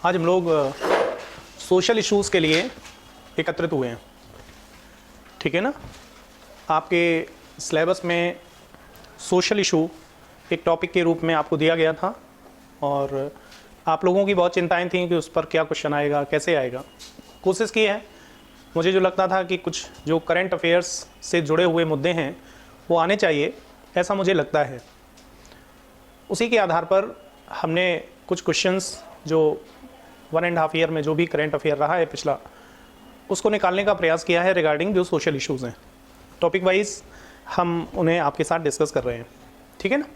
आज हम लोग सोशल इश्यूज़ के लिए एकत्रित हुए हैं, ठीक है ना। आपके सिलेबस में सोशल इशू एक टॉपिक के रूप में आपको दिया गया था और आप लोगों की बहुत चिंताएं थी कि उस पर क्या क्वेश्चन आएगा, कैसे आएगा। कोशिश की है, मुझे जो लगता था कि कुछ जो करंट अफेयर्स से जुड़े हुए मुद्दे हैं वो आने चाहिए, ऐसा मुझे लगता है। उसी के आधार पर हमने कुछ क्वेश्चंस जो 1.5 ईयर में जो भी करंट अफेयर रहा है पिछला, उसको निकालने का प्रयास किया है रिगार्डिंग जो सोशल इश्यूज़ हैं। टॉपिक वाइज हम उन्हें आपके साथ डिस्कस कर रहे हैं, ठीक है ना।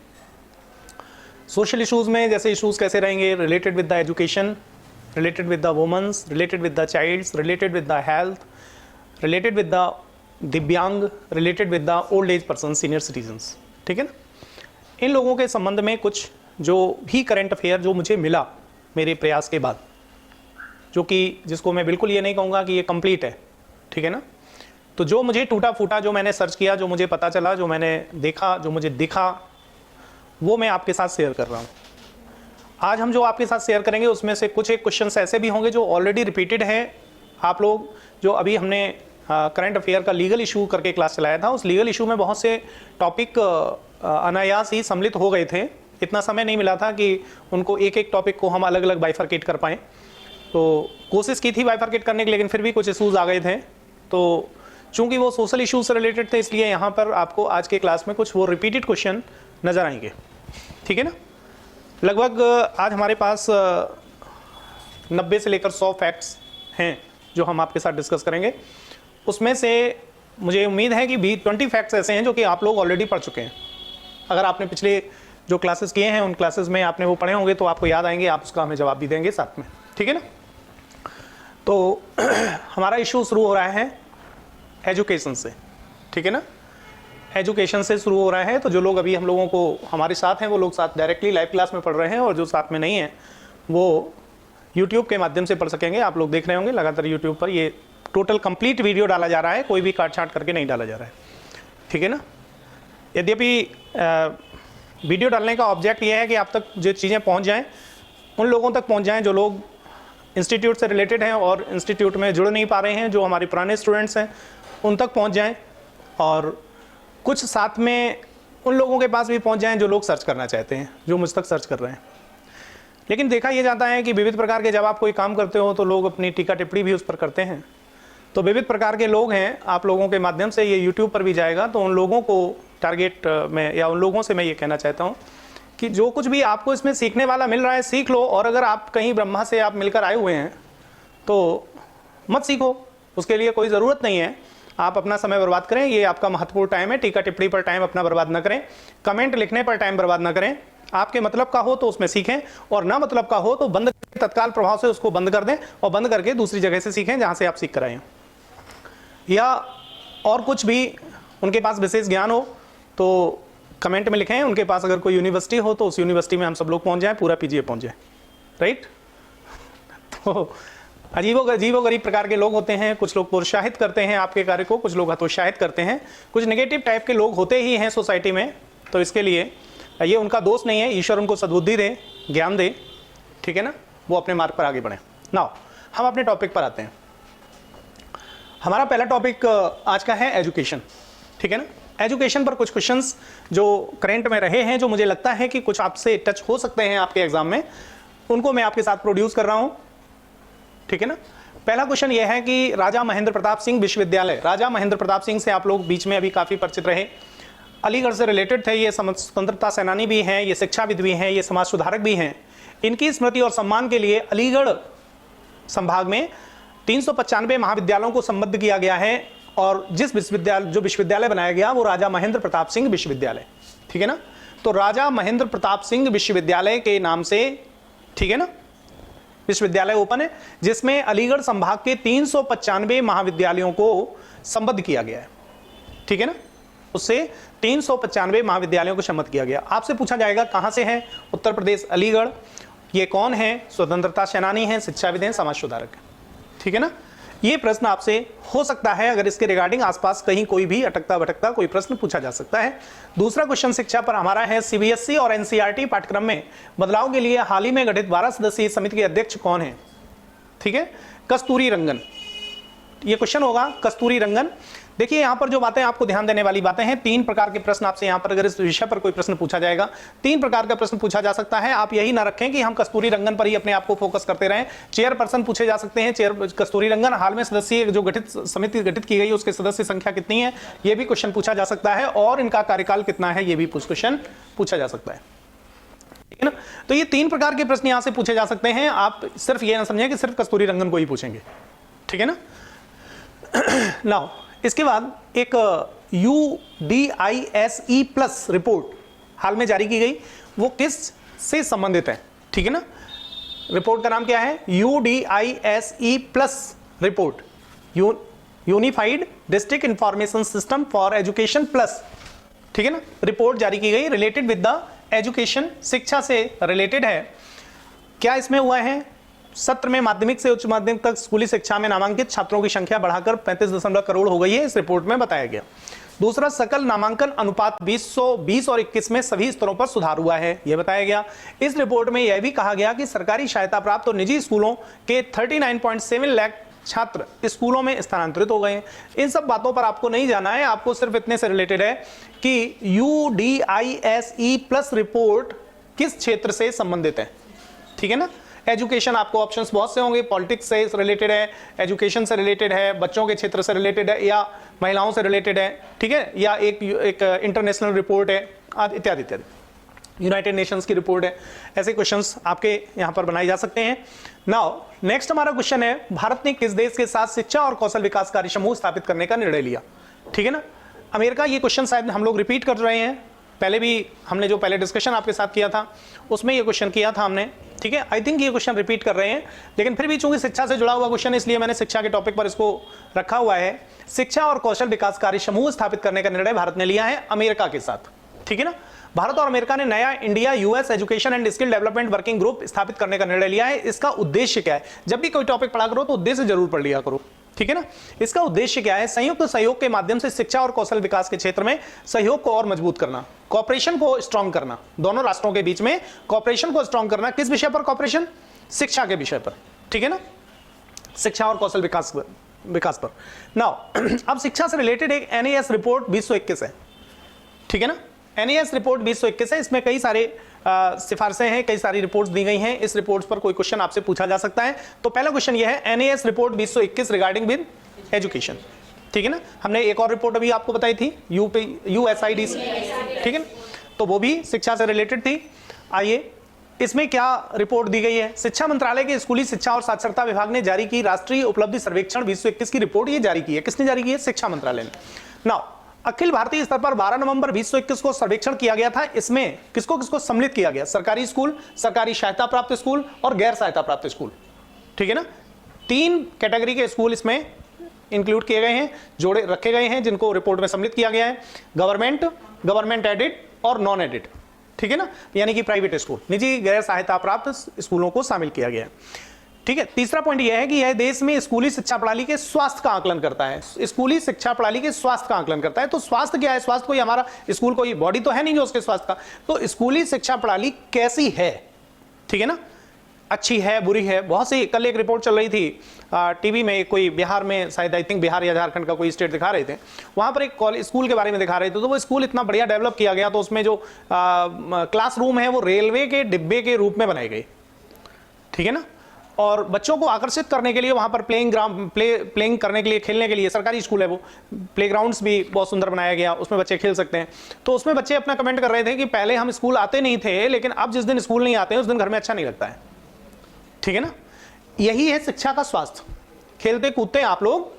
सोशल इश्यूज़ में जैसे इश्यूज़ कैसे रहेंगे, related with the education, related with the women's, related with the childs, related with the health, related with the दिव्यांग, related with the old age person, senior citizens, ठीक है ना। इन लोगों के संबंध में कुछ जो भी करंट अफेयर जो मुझे मिला मेरे प्रयास के बाद, जो कि जिसको मैं बिल्कुल ये नहीं कहूँगा कि ये कंप्लीट है, ठीक है ना। तो जो मुझे टूटा फूटा, जो मैंने सर्च किया, जो मुझे पता चला, जो मैंने देखा, जो मुझे दिखा, वो मैं आपके साथ शेयर कर रहा हूँ। आज हम जो आपके साथ शेयर करेंगे उसमें से कुछ एक क्वेश्चंस ऐसे भी होंगे जो ऑलरेडी रिपीटेड हैं। आप लोग जो अभी हमने करंट अफेयर का लीगल इशू करके क्लास चलाया था, उस लीगल इशू में बहुत से टॉपिक अनायास ही सम्मिलित हो गए थे। इतना समय नहीं मिला था कि उनको एक एक टॉपिक को हम अलग अलग बाइफरकेट कर पाएँ। तो कोशिश की थी बाइफरकेट करने की, लेकिन फिर भी कुछ इशूज़ आ गए थे। तो चूंकि वो सोशल इशूज से रिलेटेड थे, इसलिए यहाँ पर आपको आज के क्लास में कुछ वो रिपीटेड क्वेश्चन नज़र आएंगे, ठीक है ना। लगभग आज हमारे पास 90 से लेकर 100 फैक्ट्स हैं जो हम आपके साथ डिस्कस करेंगे। उसमें से मुझे उम्मीद है कि 20 फैक्ट्स ऐसे हैं जो कि आप लोग ऑलरेडी पढ़ चुके हैं। अगर आपने पिछले जो क्लासेस किए हैं उन क्लासेस में आपने वो पढ़े होंगे तो आपको याद आएंगे, आप उसका हमें जवाब भी देंगे साथ में, ठीक है ना। तो हमारा इशू शुरू हो रहा है एजुकेशन से, ठीक है ना। एजुकेशन से शुरू हो रहा है। तो जो लोग अभी हम लोगों को हमारे साथ हैं वो लोग साथ डायरेक्टली लाइव क्लास में पढ़ रहे हैं, और जो साथ में नहीं हैं वो यूट्यूब के माध्यम से पढ़ सकेंगे। आप लोग देख रहे होंगे लगातार यूट्यूब पर ये टोटल कंप्लीट वीडियो डाला जा रहा है, कोई भी काट छाट करके नहीं डाला जा रहा है, ठीक है ना। यद्यपि वीडियो डालने का ऑब्जेक्ट ये है कि आप तक जो चीज़ें पहुँच जाएँ, उन लोगों तक पहुँच जाएँ जो लोग इंस्टीट्यूट से रिलेटेड हैं और इंस्टीट्यूट में जुड़ नहीं पा रहे हैं, जो हमारे पुराने स्टूडेंट्स हैं उन तक पहुंच जाएं, और कुछ साथ में उन लोगों के पास भी पहुंच जाएं जो लोग सर्च करना चाहते हैं, जो मुझ तक सर्च कर रहे हैं। लेकिन देखा यह जाता है कि विविध प्रकार के जब आप कोई काम करते हो तो लोग अपनी टीका टिप्पणी भी उस पर करते हैं। तो विविध प्रकार के लोग हैं, आप लोगों के माध्यम से ये यूट्यूब पर भी जाएगा, तो उन लोगों को टारगेट में या उन लोगों से मैं ये कहना चाहता हूँ कि जो कुछ भी आपको इसमें सीखने वाला मिल रहा है सीख लो, और अगर आप कहीं ब्रह्मा से आप मिलकर आए हुए हैं तो मत सीखो, उसके लिए कोई ज़रूरत नहीं है। आप अपना समय बर्बाद करें, ये आपका महत्वपूर्ण टाइम है। टीका टिप्पणी पर टाइम अपना बर्बाद न करें, कमेंट लिखने पर टाइम बर्बाद न करें। आपके मतलब का हो तो उसमें सीखें, और ना मतलब का हो तो बंद करके तत्काल प्रभाव से उसको बंद कर दें, और बंद करके दूसरी जगह से सीखें जहाँ से आप सीख कर आए हैं। या और कुछ भी उनके पास विशेष ज्ञान हो तो कमेंट में लिखें। उनके पास अगर कोई यूनिवर्सिटी हो तो उस यूनिवर्सिटी में हम सब लोग पहुँच जाएँ, पूरा पीजीए पहुँच जाए, राइट। तो अजीबो-गरीब प्रकार के लोग होते हैं। कुछ लोग प्रोत्साहित करते हैं आपके कार्य को, कुछ लोग हतोत्साहित करते हैं, कुछ नेगेटिव टाइप के लोग होते ही हैं सोसाइटी में। तो इसके लिए ये उनका दोष नहीं है, ईश्वर उनको सद्बुद्धि दे, ज्ञान दे, ठीक है ना, वो अपने मार्ग पर आगे बढ़े। नाउ हम अपने टॉपिक पर आते हैं। हमारा पहला टॉपिक आज का है एजुकेशन, ठीक है ना। एजुकेशन पर कुछ क्वेश्चंस जो करंट में रहे हैं, जो मुझे लगता है कि कुछ आपसे टच हो सकते हैं आपके एग्जाम में, उनको मैं आपके साथ प्रोड्यूस कर रहा हूं, ठीक है ना। पहला क्वेश्चन यह है कि राजा महेंद्र प्रताप सिंह विश्वविद्यालय, राजा महेंद्र प्रताप सिंह से आप लोग बीच में अभी काफ़ी परिचित रहे, अलीगढ़ से रिलेटेड थे। ये स्वतंत्रता सेनानी भी हैं, ये शिक्षाविद भी हैं, ये समाज सुधारक भी हैं। इनकी स्मृति और सम्मान के लिए अलीगढ़ संभाग में 395 महाविद्यालयों को संबद्ध किया गया है, और जिस विश्वविद्यालय बनाया गया वो राजा महेंद्र प्रताप सिंह विश्वविद्यालय, ठीक है ना। तो राजा महेंद्र प्रताप सिंह विश्वविद्यालय के नाम से, ठीक है ना, विश्वविद्यालय ओपन है, जिसमें अलीगढ़ संभाग के 395 महाविद्यालयों को संबद्ध किया गया है, ठीक है ना। उससे 395 महाविद्यालयों को सम्मत किया गया। आपसे पूछा जाएगा कहां से है, उत्तर प्रदेश, अलीगढ़। ये कौन है, स्वतंत्रता सेनानी हैं, शिक्षाविद हैं, समाज सुधारक हैं, ठीक है ना। ये प्रश्न आपसे हो सकता है अगर इसके रिगार्डिंग आसपास कहीं कोई भी अटकता भटकता कोई प्रश्न पूछा जा सकता है। दूसरा क्वेश्चन शिक्षा पर हमारा है, सीबीएसई और एनसीईआरटी पाठ्यक्रम में बदलाव के लिए हाल ही में गठित 12 सदस्यीय समिति के अध्यक्ष कौन है? ठीक है, कस्तूरी रंगन, ये क्वेश्चन होगा कस्तूरी रंगन। देखिए यहां पर जो बातें आपको ध्यान देने वाली बातें हैं, 3 प्रकार के प्रश्न आपसे यहां पर अगर इस विषय पर कोई प्रश्न पूछा जाएगा 3 प्रकार का प्रश्न पूछा जा सकता है। आप यही ना रखें कि हम कस्तूरी रंगन पर ही अपने आप को फोकस करते रहें। चेयरपर्सन पूछे जा सकते हैं, चेयर कस्तूरी रंगन, हाल में सदस्यीय जो गठित समिति गठित की गई है उसके सदस्य संख्या कितनी है, यह भी क्वेश्चन पूछा जा सकता है, और इनका कार्यकाल कितना है, यह भी क्वेश्चन पूछा जा सकता है। ठीक है ना, तो ये 3 प्रकार के प्रश्न यहां से पूछे जा सकते हैं। आप सिर्फ ये ना समझें कि सिर्फ कस्तूरी रंगन को ही पूछेंगे। ठीक है ना। नाउ इसके बाद एक UDISE प्लस रिपोर्ट हाल में जारी की गई, वो किस से संबंधित है? ठीक है ना, रिपोर्ट का नाम क्या है? UDISE plus report, unified district information system for education plus. ठीक है ना, रिपोर्ट जारी की गई, रिलेटेड विद द एजुकेशन, शिक्षा से रिलेटेड है। क्या इसमें हुआ है? सत्र में माध्यमिक से उच्च माध्यमिक तक स्कूली शिक्षा में नामांकित छात्रों की संख्या बढ़ाकर 35 करोड़ हो गई है, इस रिपोर्ट में बताया गया। दूसरा, सकल नामांकन अनुपात 2020 और 21 में सभी स्तरों पर सुधार हुआ है, यह बताया गया। इस रिपोर्ट में यह भी कहा गया कि सरकारी सहायता प्राप्त और निजी स्कूलों के 39.7 लाख छात्र स्कूलों में स्थानांतरित हो गए हैं। इन सब बातों पर आपको नहीं जाना है, आपको सिर्फ इतने से रिलेटेड है कि UDISE प्लस रिपोर्ट किस क्षेत्र से संबंधित है। ठीक है ना, एजुकेशन, आपको ऑप्शंस बहुत से होंगे, पॉलिटिक्स से रिलेटेड है, एजुकेशन से रिलेटेड है, बच्चों के क्षेत्र से रिलेटेड है, या महिलाओं से रिलेटेड है, ठीक है, या एक इंटरनेशनल रिपोर्ट है, इत्यादि इत्यादि, यूनाइटेड नेशंस की रिपोर्ट है। ऐसे क्वेश्चंस आपके यहां पर बनाए जा सकते हैं। नाउ नेक्स्ट हमारा क्वेश्चन है, भारत ने किस देश के साथ शिक्षा और कौशल विकास कार्य समूह स्थापित करने का निर्णय लिया? ठीक है ना, अमेरिका। ये क्वेश्चन शायद हम लोग रिपीट कर रहे हैं, पहले भी हमने जो पहले डिस्कशन आपके साथ किया था उसमें ये क्वेश्चन किया था हमने। ठीक है, आई थिंक ये क्वेश्चन रिपीट कर रहे हैं, लेकिन फिर भी चूंकि शिक्षा से जुड़ा हुआ क्वेश्चन इसलिए मैंने शिक्षा के टॉपिक पर इसको रखा हुआ है। शिक्षा और कौशल विकास कार्य समूह स्थापित करने का निर्णय भारत ने लिया है अमेरिका के साथ। ठीक है ना, भारत और अमेरिका ने नया India US education and skill development working group स्थापित करने का निर्णय लिया है। इसका उद्देश्य क्या है? जब भी कोई टॉपिक पढ़ा करो तो उद्देश्य जरूर पढ़ लिया करो। ठीक है ना, इसका उद्देश्य क्या है? संयुक्त सहयोग के माध्यम से शिक्षा और कौशल विकास के क्षेत्र में सहयोग को और मजबूत करना, कॉपरेशन को स्ट्रॉन्ग करना, दोनों राष्ट्रों के बीच में कॉपरेशन को स्ट्रॉन्ग करना। किस विषय पर कॉपरेशन? शिक्षा के विषय पर। ठीक है ना, शिक्षा और कौशल विकास पर। नाउ अब शिक्षा से रिलेटेड एक NAS रिपोर्ट 2021 है। ठीक है ना, NAS रिपोर्ट 2021 है, इसमें कई सारे सिफारिशें हैं, कई सारी रिपोर्ट्स दी गई हैं। इस रिपोर्ट्स पर कोई क्वेश्चन आपसे पूछा जा सकता है। तो पहला क्वेश्चन ये है, NAS report 2021 regarding with education. ठीक है ना, हमने एक और रिपोर्ट अभी आपको बताई थी USIDC। ठीक है ना, तो वो भी शिक्षा से रिलेटेड थी। आइए इसमें क्या रिपोर्ट दी गई है? शिक्षा मंत्रालय के स्कूली शिक्षा और साक्षरता विभाग ने जारी की राष्ट्रीय उपलब्धि सर्वेक्षण 2021 की रिपोर्ट ये जारी की है। किसने जारी की है? शिक्षा मंत्रालय ने। नाउ अखिल भारतीय स्तर पर 12 नवंबर 2021 को सर्वेक्षण किया गया था। इसमें किसको किसको सम्मिलित किया गया? सरकारी स्कूल, सरकारी सहायता प्राप्त स्कूल और गैर सहायता प्राप्त स्कूल। ठीक है ना, 3 कैटेगरी के स्कूल इसमें इंक्लूड किए गए हैं, जोड़े रखे गए हैं, जिनको रिपोर्ट में सम्मिलित किया गया है। गवर्नमेंट एडेड और नॉन एडेड। ठीक है ना, यानी कि प्राइवेट स्कूल, निजी गैर सहायता प्राप्त स्कूलों को शामिल किया गया है। ठीक है, तीसरा पॉइंट यह है कि यह देश में स्कूली शिक्षा प्रणाली के स्वास्थ्य का आकलन करता है। स्कूली शिक्षा प्रणाली के स्वास्थ्य का आकलन करता है। तो स्वास्थ्य क्या है? स्वास्थ्य कोई हमारा स्कूल कोई बॉडी तो है नहीं जो उसके स्वास्थ्य का, तो स्कूली शिक्षा प्रणाली कैसी है? ठीक है ना, अच्छी है, बुरी है? बहुत सी, कल एक रिपोर्ट चल रही थी टीवी में, कोई बिहार में, शायद आई थिंक बिहार या झारखंड का कोई स्टेट दिखा रहे थे, वहां पर एक स्कूल के बारे में दिखा रहे थे। तो वो स्कूल इतना बढ़िया डेवलप किया गया, तो उसमें जो क्लासरूम है वो रेलवे के डिब्बे के रूप में बनाए गए। ठीक है ना, और बच्चों को आकर्षित करने के लिए वहां पर प्लेइंग करने के लिए, खेलने के लिए, सरकारी स्कूल है वो, प्लेग्राउंड्स भी बहुत सुंदर बनाया गया, उसमें बच्चे खेल सकते हैं। तो उसमें बच्चे अपना कमेंट कर रहे थे कि पहले हम स्कूल आते नहीं थे, लेकिन अब जिस दिन स्कूल नहीं आते हैं उस दिन घर में अच्छा नहीं लगता है। ठीक है ना, यही है शिक्षा का स्वास्थ्य। खेलते कूदते आप लोग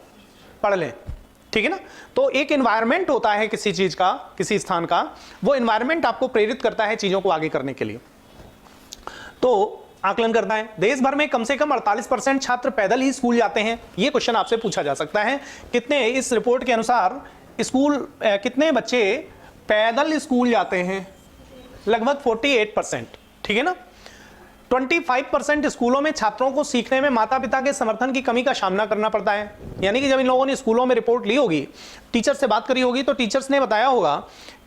पढ़ लें। ठीक है ना, तो एक एनवायरनमेंट होता है किसी चीज का, किसी स्थान का, वो एनवायरनमेंट आपको प्रेरित करता है चीजों को आगे करने के लिए। तो आकलन करता है। देश भर में कम से कम 48% छात्र पैदल ही स्कूल जाते हैं। यह क्वेश्चन आपसे पूछा जा सकता है। कितने, इस रिपोर्ट के अनुसार कितने बच्चे पैदल स्कूल जाते हैं? लगभग 48%। ठीक है ना, 25% स्कूलों में छात्रों को सीखने में माता पिता के समर्थन की कमी का सामना करना पड़ता है। यानी कि जब इन लोगों ने स्कूलों में रिपोर्ट ली होगी, टीचर से बात करी होगी, तो टीचर्स ने बताया होगा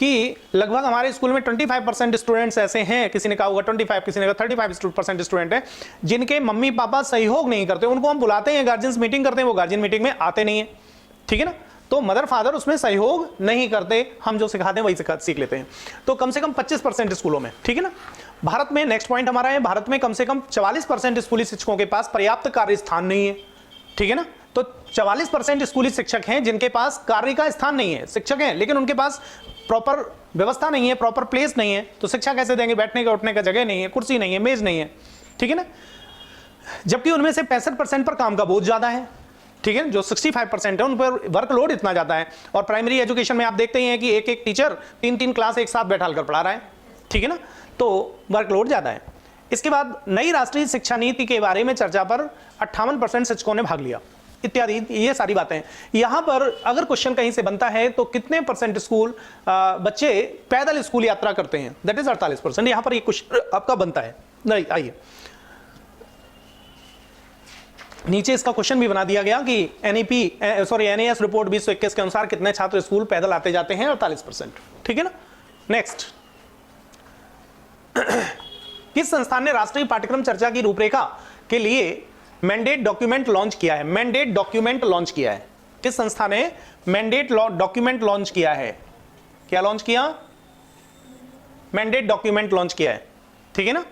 कि लगभग हमारे स्कूल में 25% स्टूडेंट्स ऐसे हैं, किसी ने कहा होगा 25, किसी ने कहा 35% स्टूडेंट हैं जिनके मम्मी पापा सहयोग नहीं करते। उनको हम बुलाते हैं, गार्जियंस मीटिंग करते हैं, वो गार्जियन मीटिंग में आते नहीं है, ठीक है ना। तो मदर फादर उसमें सहयोग नहीं करते, हम जो सिखाते हैं वही सीख लेते हैं। तो कम से कम 25% स्कूलों में, ठीक है ना। भारत में नेक्स्ट पॉइंट हमारा है, भारत में कम से कम 44% स्कूली शिक्षकों के पास पर्याप्त कार्य स्थान नहीं है, ठीक है ना। तो 44% स्कूली शिक्षक हैं जिनके पास कार्य का स्थान नहीं है, शिक्षक हैं लेकिन उनके पास प्रॉपर व्यवस्था नहीं है, प्रॉपर प्लेस नहीं है, तो शिक्षा कैसे देंगे, बैठने का उठने का जगह नहीं है, कुर्सी नहीं है, मेज नहीं है, ठीक है ना। जबकि उनमें से 65% पर काम का बोझ ज्यादा है, ठीक है। जो 65% है उन पर वर्कलोड इतना ज्यादा है। और प्राइमरी एजुकेशन में आप देखते ही हैं कि एक एक टीचर 3-3 क्लास एक साथ बैठा कर पढ़ा रहा है, ठीक है ना। तो वर्कलोड ज्यादा है। इसके बाद नई राष्ट्रीय शिक्षा नीति के बारे में चर्चा पर 58% शिक्षकों ने भाग लिया, इत्यादि, ये सारी बातें। यहां पर अगर क्वेश्चन कहीं से बनता है तो कितने % स्कूल बच्चे पैदल स्कूल यात्रा करते हैं, दैट इज 48%। यहां पर ये क्वेश्चन आपका बनता है। नहीं, आइए नीचे इसका क्वेश्चन भी बना दिया गया कि एनएएस रिपोर्ट 2021 के अनुसार कितने छात्र स्कूल पैदल आते जाते हैं, 48%, ठीक है ना। नेक्स्ट, किस संस्थान ने राष्ट्रीय पाठ्यक्रम चर्चा की रूपरेखा के लिए मैंडेट डॉक्यूमेंट लॉन्च किया है? मैंडेट डॉक्यूमेंट लॉन्च किया है। किस संस्था ने मैंडेट डॉक्यूमेंट लॉन्च किया है? क्या लॉन्च किया? मैंडेट डॉक्यूमेंट लॉन्च किया है, ठीक है ना।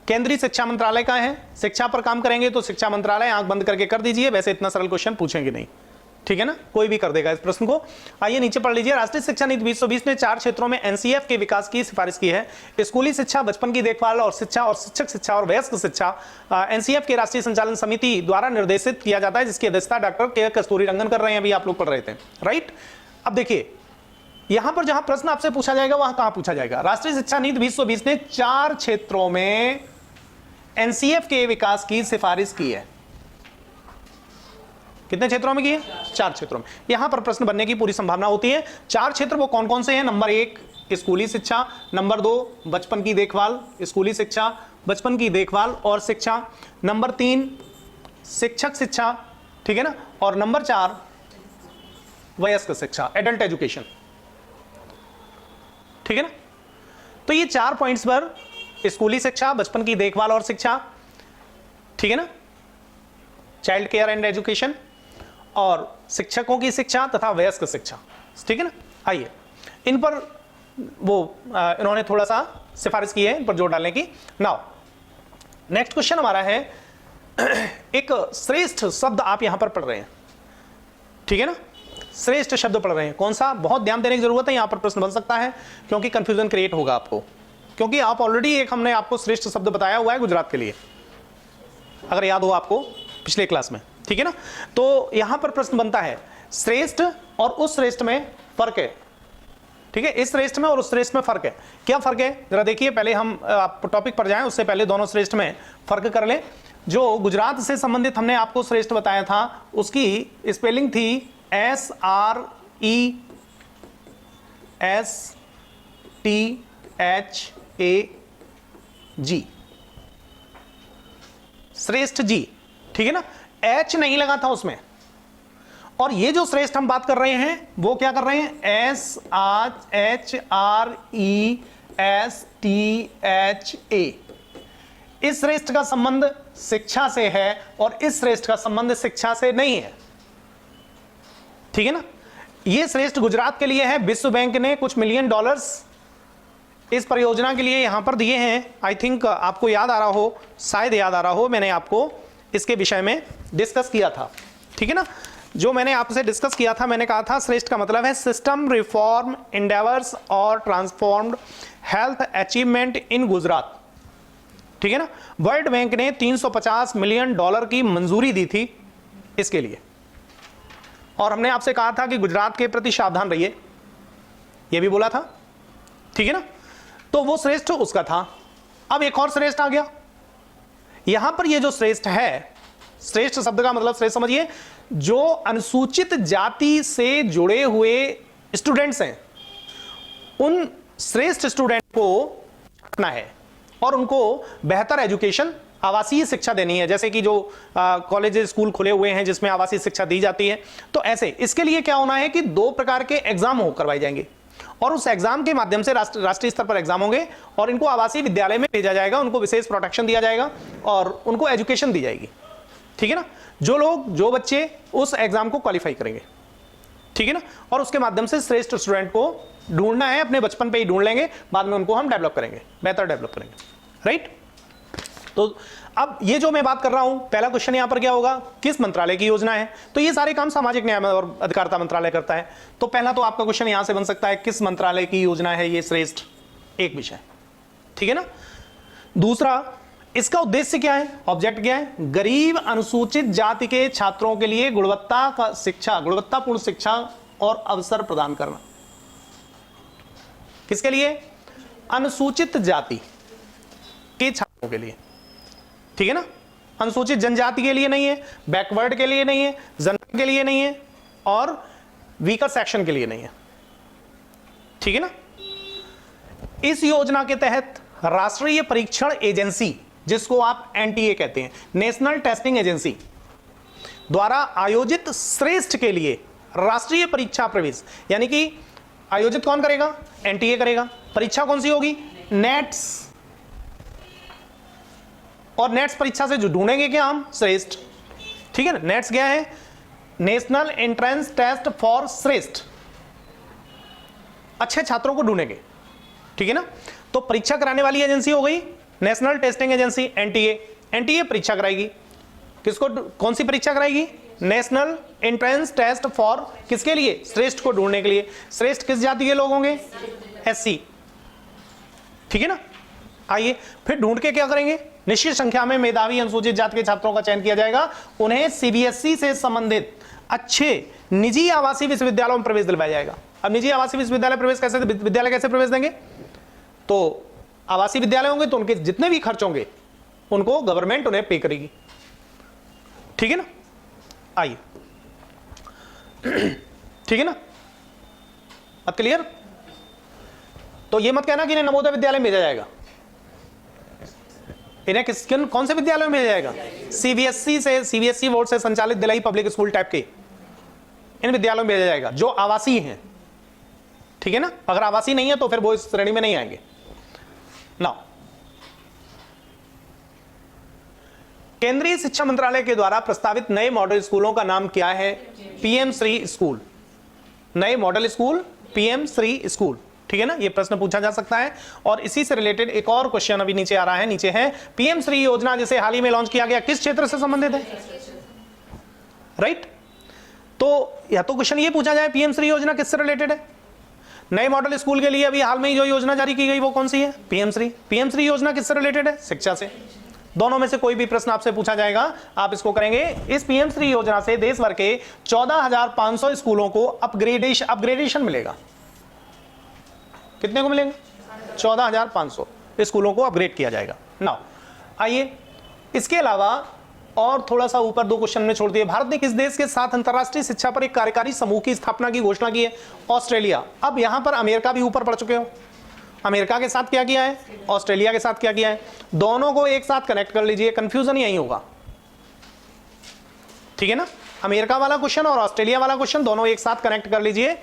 केंद्रीय शिक्षा मंत्रालय का है। शिक्षा पर काम करेंगे तो शिक्षा मंत्रालय, आंख बंद करके कर दीजिए, वैसे इतना सरल क्वेश्चन पूछेंगे नहीं, ठीक है ना, कोई भी कर देगा इस प्रश्न को। आइए नीचे पढ़ लीजिए। राष्ट्रीय शिक्षा नीति 2020 ने 4 क्षेत्रों में एनसीएफ के विकास की सिफारिश की है। स्कूली शिक्षा, बचपन की देखभाल और शिक्षा और शिक्षक शिक्षा और वयस्क शिक्षा एनसीएफ के राष्ट्रीय संचालन समिति द्वारा निर्देशित किया जाता है, जिसकी अध्यक्षता डॉक्टर के कस्तूरीरंगन कर रहे हैं, अभी आप लोग पढ़ रहे थे, राइट। अब देखिए यहां पर जहां प्रश्न आपसे पूछा जाएगा वहां कहां पूछा जाएगा। राष्ट्रीय शिक्षा नीति 2020 ने 4 क्षेत्रों में एनसीएफ के विकास की सिफारिश की है। कितने क्षेत्रों में की है? 4 क्षेत्रों में। यहां पर प्रश्न बनने की पूरी संभावना होती है। 4 क्षेत्र वो कौन कौन से हैं? नंबर 1 स्कूली शिक्षा, नंबर 2 बचपन की देखभाल, स्कूली शिक्षा, बचपन की देखभाल और शिक्षा, नंबर 3 शिक्षक शिक्षा, ठीक है ना, और नंबर 4 वयस्क शिक्षा, एडल्ट एजुकेशन, ठीक है ना। तो ये 4 पॉइंट्स पर स्कूली शिक्षा, बचपन की देखभाल और शिक्षा, ठीक है ना, चाइल्ड केयर एंड एजुकेशन, और शिक्षकों की शिक्षा तथा वयस्क शिक्षा, ठीक है ना। आइए इन पर वो इन्होंने थोड़ा सा सिफारिश की है, इन पर जोर डालने की। नाउ नेक्स्ट क्वेश्चन हमारा है, एक श्रेष्ठ शब्द आप यहां पर पढ़ रहे हैं, ठीक है ना, श्रेष्ठ शब्द पढ़ रहे हैं। कौन सा? बहुत ध्यान देने की जरूरत है, यहां पर प्रश्न बन सकता है क्योंकि कंफ्यूजन क्रिएट होगा आपको, क्योंकि आप ऑलरेडी एक हमने आपको श्रेष्ठ शब्द बताया हुआ है गुजरात के लिए, अगर याद हो आपको पिछले क्लास में, ठीक है ना। तो यहां पर प्रश्न बनता है श्रेष्ठ और उस श्रेष्ठ में फर्क है, ठीक है, इस श्रेष्ठ में और उस श्रेष्ठ में फर्क है। क्या फर्क है जरा देखिए, पहले हम टॉपिक पर जाएं उससे पहले दोनों श्रेष्ठ में फर्क कर लें। जो गुजरात से संबंधित हमने आपको श्रेष्ठ बताया था उसकी स्पेलिंग थी SRESTHAG, श्रेष्ठ जी, ठीक है ना, एच नहीं लगा था उसमें। और ये जो श्रेष्ठ हम बात कर रहे हैं वो क्या कर रहे हैं? SRESTHA। इस श्रेष्ठ का संबंध शिक्षा से है और इस श्रेष्ठ का संबंध शिक्षा से नहीं है, ठीक है ना। ये श्रेष्ठ गुजरात के लिए है। विश्व बैंक ने कुछ $1 मिलियन इस परियोजना के लिए यहां पर दिए हैं। आई थिंक आपको याद आ रहा हो, शायद याद आ रहा हो, मैंने आपको इसके विषय में डिस्कस किया था, ठीक है ना। जो मैंने आपसे डिस्कस किया था, मैंने कहा था श्रेष्ठ का मतलब है सिस्टम रिफॉर्म इंडेवर्स और transformed health achievement in Gujarat, ठीक है ना। वर्ल्ड बैंक ने $350 मिलियन की मंजूरी दी थी इसके लिए, और हमने आपसे कहा था कि गुजरात के प्रति सावधान रहिए, यह भी बोला था, ठीक है ना। तो वो श्रेष्ठ उसका था। अब एक और श्रेष्ठ आ गया यहां पर। ये जो श्रेष्ठ है, श्रेष्ठ शब्द का मतलब श्रेष्ठ समझिए, जो अनुसूचित जाति से जुड़े हुए स्टूडेंट्स हैं, उन श्रेष्ठ स्टूडेंट को रखना है और उनको बेहतर एजुकेशन, आवासीय शिक्षा देनी है, जैसे कि जो कॉलेज स्कूल खुले हुए हैं जिसमें आवासीय शिक्षा दी जाती है। तो ऐसे इसके लिए क्या होना है कि 2 प्रकार के एग्जाम हो करवाए जाएंगे और उस एग्जाम के माध्यम से राष्ट्रीय स्तर पर एग्जाम होंगे और इनको आवासीय विद्यालय में भेजा जाएगा, उनको विशेष प्रोटेक्शन दिया जाएगा और उनको एजुकेशन दी जाएगी। ठीक है ना, जो बच्चे उस एग्जाम को क्वालिफाई करेंगे, ठीक है ना, और उसके माध्यम से श्रेष्ठ स्टूडेंट को ढूंढना है, अपने बचपन पे ही ढूंढ लेंगे, बाद में उनको हम डेवलप करेंगे, बेहतर डेवलप करेंगे। राइट। तो अब ये जो मैं बात कर रहा हूं, पहला क्वेश्चन यहां पर क्या होगा, किस मंत्रालय की योजना है? तो ये सारे काम सामाजिक न्याय और अधिकारिता मंत्रालय करता है। तो पहला तो आपका क्वेश्चन यहां से बन सकता है, किस मंत्रालय की योजना है ये श्रेष्ठ, एक विषय। ठीक है ना। दूसरा, इसका उद्देश्य क्या है, ऑब्जेक्ट क्या है? गरीब अनुसूचित जाति के छात्रों के लिए गुणवत्तापूर्ण शिक्षा और अवसर प्रदान करना। किसके लिए? अनुसूचित जाति के छात्रों के लिए। ठीक है ना, अनुसूचित जनजाति के लिए नहीं है, बैकवर्ड के लिए नहीं है, जनरल के लिए नहीं है और वीकर सेक्शन के लिए नहीं है। ठीक है ना। इस योजना के तहत राष्ट्रीय परीक्षण एजेंसी, जिसको आप एनटीए कहते हैं, नेशनल टेस्टिंग एजेंसी, द्वारा आयोजित श्रेष्ठ के लिए राष्ट्रीय परीक्षा प्रवेश, यानी कि आयोजित कौन करेगा? एनटीए करेगा। परीक्षा कौन सी होगी? नेट्स। और नेट्स परीक्षा से जो ढूंढेंगे क्या हम? श्रेष्ठ। ठीक है ना। नेट्स क्या है? नेशनल एंट्रेंस टेस्ट फॉर श्रेष्ठ, अच्छे छात्रों को ढूंढेंगे। ठीक है ना। तो परीक्षा कराने वाली एजेंसी हो गई national testing agency, NTA. NTA परीक्षा कराएगी किसको? कौन सी परीक्षा कराएगी? नेशनल एंट्रेंस टेस्ट फॉर, किसके लिए? श्रेष्ठ को ढूंढने के लिए। श्रेष्ठ किस जाति के लोग होंगे? एससी। ठीक है ना। आइए फिर ढूंढ के क्या करेंगे? निश्चित संख्या में मेधावी अनुसूचित जाति के छात्रों का चयन किया जाएगा, उन्हें सीबीएसई से संबंधित अच्छे निजी आवासीय विश्वविद्यालयों में प्रवेश दिलवाया जाएगा। अब निजी आवासीय विश्वविद्यालय कैसे प्रवेश देंगे? तो आवासीय विद्यालय होंगे तो उनके जितने भी खर्च होंगे उनको गवर्नमेंट उन्हें पे करेगी। ठीक है ना। आइए ठीक है ना, बात क्लियर? तो ये मत कहना कि इन्हें नवोदय विद्यालय में भेजा जाएगा, इन्हें कौन से विद्यालय में भेजा जाएगा? सीबीएसई बोर्ड से संचालित दिल्ली पब्लिक स्कूल टाइप के इन विद्यालयों में भेजा जाएगा जो आवासीय हैं। ठीक है ना। अगर आवासीय नहीं है तो फिर वो इस श्रेणी में नहीं आएंगे ना। केंद्रीय शिक्षा मंत्रालय के द्वारा प्रस्तावित नए मॉडल स्कूलों का नाम क्या है? PM Shri school. नए model school PM Shri school. ठीक है ना, ये प्रश्न पूछा जा सकता है। और इसी से रिलेटेड एक और क्वेश्चन अभी नीचे आ रहा है, नीचे है पीएम श्री योजना जिसे हाल ही में लॉन्च किया गया किस क्षेत्र से संबंधित है? राइट। तो या तो क्वेश्चन ये पूछा जाए पीएम श्री योजना किससे रिलेटेड है? नए मॉडल स्कूल के लिए अभी हाल में ही जो योजना जारी की गई वो कौन सी है? पीएम श्री। पीएम श्री योजना किससे रिलेटेड है? शिक्षा से। दोनों में से कोई भी प्रश्न आपसे पूछा जाएगा, आप इसको करेंगे। इस पीएम श्री योजना से देश भर के 14,500 स्कूलों को अपग्रेडेशन मिलेगा। कितने को मिलेंगे? 14,500 स्कूलों को अपग्रेड किया जाएगा। नाउ आइए इसके अलावा और थोड़ा सा ऊपर 2 क्वेश्चन में छोड़ दिए। भारत ने किस देश के साथ अंतरराष्ट्रीय शिक्षा पर एक कार्यकारी समूह की स्थापना की घोषणा की है? ऑस्ट्रेलिया। अब यहां पर अमेरिका भी ऊपर पड़ चुके हो। अमेरिका के साथ क्या किया है? ऑस्ट्रेलिया के साथ क्या किया है? दोनों को एक साथ कनेक्ट कर लीजिए, कंफ्यूजन यही होगा। ठीक है ना। अमेरिका वाला क्वेश्चन और ऑस्ट्रेलिया वाला क्वेश्चन दोनों एक साथ कनेक्ट कर लीजिए,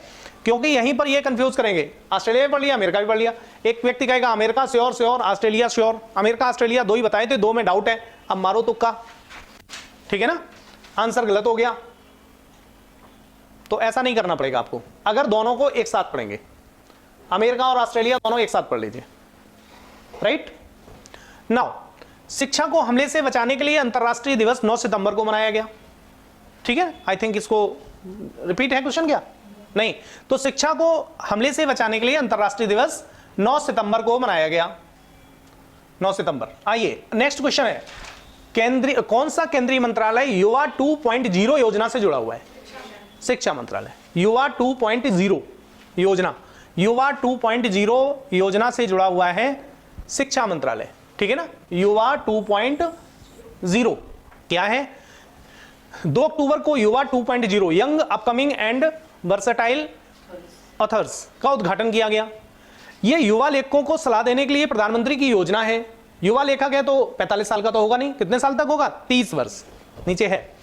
क्योंकि यहीं पर ये कंफ्यूज करेंगे। ऑस्ट्रेलिया भी पढ़ लिया, अमेरिका भी पढ़ लिया। एक व्यक्ति कहेगा America sure sure, Australia sure. America Australia 2 ही बताए थे, 2 में डाउट है, अब मारो तुक्का। ठीक है ना, आंसर गलत हो गया। तो ऐसा नहीं करना पड़ेगा आपको, अगर दोनों को एक साथ पढ़ेंगे, अमेरिका और ऑस्ट्रेलिया दोनों एक साथ पढ़ लीजिए। राइट। नाउ शिक्षा को हमले से बचाने के लिए अंतरराष्ट्रीय दिवस 9 सितंबर को मनाया गया। ठीक है, आई थिंक इसको रिपीट है क्वेश्चन क्या? नहीं। तो शिक्षा को हमले से बचाने के लिए अंतरराष्ट्रीय दिवस 9 सितंबर को मनाया गया। 9 सितंबर। आइए नेक्स्ट क्वेश्चन है, कौन सा केंद्रीय मंत्रालय युवा 2.0 योजना से जुड़ा हुआ है? शिक्षा मंत्रालय। युवा 2.0 योजना, युवा 2.0 योजना से जुड़ा हुआ है शिक्षा मंत्रालय। ठीक है ना। युवा 2.0 क्या है? 2 अक्टूबर को युवा 2.0 young upcoming and versatile authors का उद्घाटन किया गया। ये युवा लेखकों को सलाह देने के लिए प्रधानमंत्री की योजना है। युवा लेखक है तो 45 साल का तो होगा नहीं, कितने साल तक होगा? 30 वर्ष। नीचे है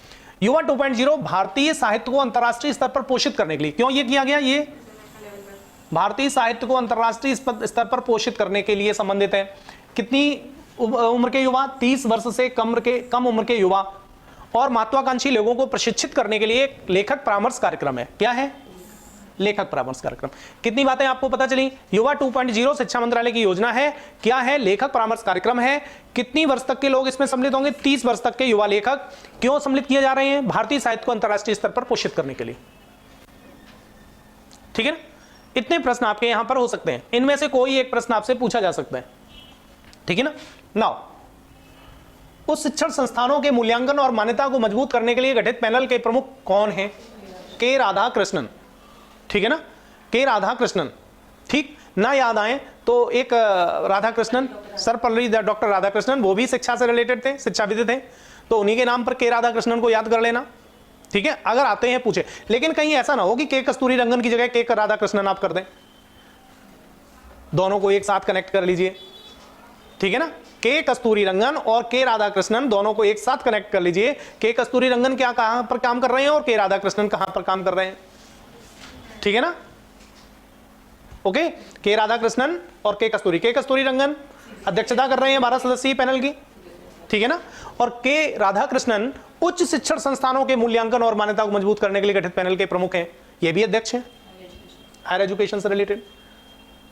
युवा 2.0 भारतीय साहित्य को अंतर्राष्ट्रीय स्तर पर पोषित करने के लिए। क्यों ये किया गया? ये भारतीय साहित्य को अंतर्राष्ट्रीय स्तर पर पोषित करने के लिए संबंधित है। कितनी उम्र के युवा? 30 वर्ष से कम उम्र के युवा और महत्वाकांक्षी लोगों को प्रशिक्षित करने के लिए एक लेखक परामर्श कार्यक्रम है। क्या है? लेखक परामर्श कार्यक्रम। कितनी बातें आपको पता चली? युवा 2.0 शिक्षा मंत्रालय की योजना है। क्या है? लेखक परामर्श कार्यक्रम है। कितनी वर्ष तक के लोग इसमें सम्मिलित होंगे? 30 वर्ष तक के युवा लेखक। क्यों सम्मिलित किए जा रहे हैं? भारतीय साहित्य को अंतर्राष्ट्रीय स्तर पर पोषित करने के लिए। ठीक है ना? इतने प्रश्न आपके यहां पर हो सकते हैं, इनमें से कोई एक प्रश्न आपसे पूछा जा सकता है। ठीक है ना? नाउ उस शिक्षण संस्थानों के मूल्यांकन और मान्यता को मजबूत करने के लिए गठित पैनल के प्रमुख कौन हैं? के राधाकृष्णन। ठीक है ना? के राधाकृष्णन। ठीक ना याद आए तो एक राधाकृष्णन, सर्वपल्ली डॉक्टर राधाकृष्णन, वो भी शिक्षा से रिलेटेड थे, शिक्षाविद थे, तो उन्हीं के नाम पर के राधाकृष्णन को याद कर लेना। ठीक है? अगर आते हैं पूछे, लेकिन कहीं ऐसा ना हो कि के कस्तूरी रंगन की जगह के राधाकृष्णन आप कर दें। दोनों को एक साथ कनेक्ट कर लीजिए। ठीक है ना? के कस्तूरी रंगन और के राधाकृष्णन दोनों को एक साथ कनेक्ट कर लीजिए। के कस्तूरी रंगन क्या कहां पर काम कर रहे हैं और के राधाकृष्णन कहां पर काम कर रहे हैं? ठीक है ना? ओके, के राधाकृष्णन और के कस्तूरी रंगन अध्यक्षता कर रहे हैं 12 सदस्यीय पैनल की। ठीक है ना? और के राधाकृष्णन उच्च शिक्षण संस्थानों के मूल्यांकन और मान्यता को मजबूत करने के लिए गठित पैनल के प्रमुख हैं। ये भी अध्यक्ष हैं हायर एजुकेशन से रिलेटेड।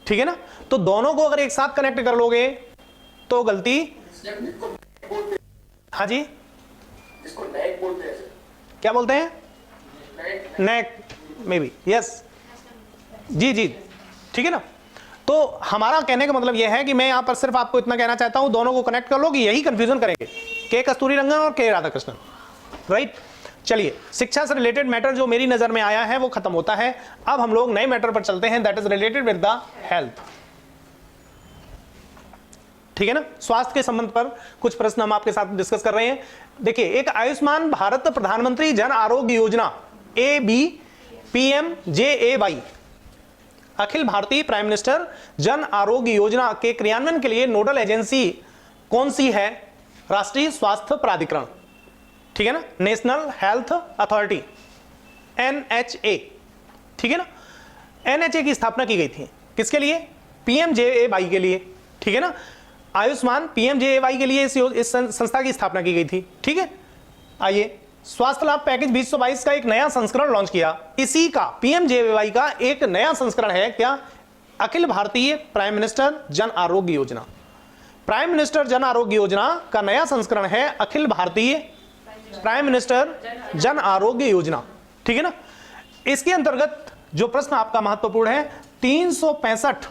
ठीक है ना? तो दोनों को अगर एक साथ कनेक्ट कर लोगे तो गलती। हाँ जी, इसको नैक बोलते हैं। क्या बोलते हैं? नैक मे बी, यस जी जी। ठीक है ना? तो हमारा कहने का मतलब यह है कि मैं यहां पर सिर्फ आपको इतना कहना चाहता हूं, दोनों को कनेक्ट कर लो कि यही कंफ्यूजन करेंगे, के कस्तूरी रंगन और के राधाकृष्णन। राइट? चलिए, शिक्षा से रिलेटेड मैटर जो मेरी नजर में आया है वो खत्म होता है। अब हम लोग नए मैटर पर चलते हैं, that is related with the health. ठीक है ना? स्वास्थ्य के संबंध पर कुछ प्रश्न हम आपके साथ डिस्कस कर रहे हैं। देखिए, एक आयुष्मान भारत प्रधानमंत्री Jan Arogya Yojana ABPMJAY, Akhil Bharatiya prime minister Jan Arogya Yojana के क्रियान्वयन के लिए नोडल एजेंसी कौन सी है? राष्ट्रीय स्वास्थ्य प्राधिकरण। ठीक है ना? National health authority, NHA। ठीक है ना? NHA की स्थापना की गई थी किसके लिए? PMJAY के लिए। ठीक है ना? आयुष्मान PMJAY के लिए इस संस्था की स्थापना की गई थी। ठीक है? आइए, स्वास्थ्य लाभ पैकेज 2022 का एक नया संस्करण लॉन्च किया। इसी का PMJAY का एक नया संस्करण है क्या? Akhil Bharatiya prime minister Jan Arogya Yojana. Prime minister Jan Arogya Yojana का नया संस्करण है अखिल भारतीय प्राइम मिनिस्टर जन आरोग्य योजना। ठीक है ना? इसके अंतर्गत जो प्रश्न आपका महत्वपूर्ण है, 365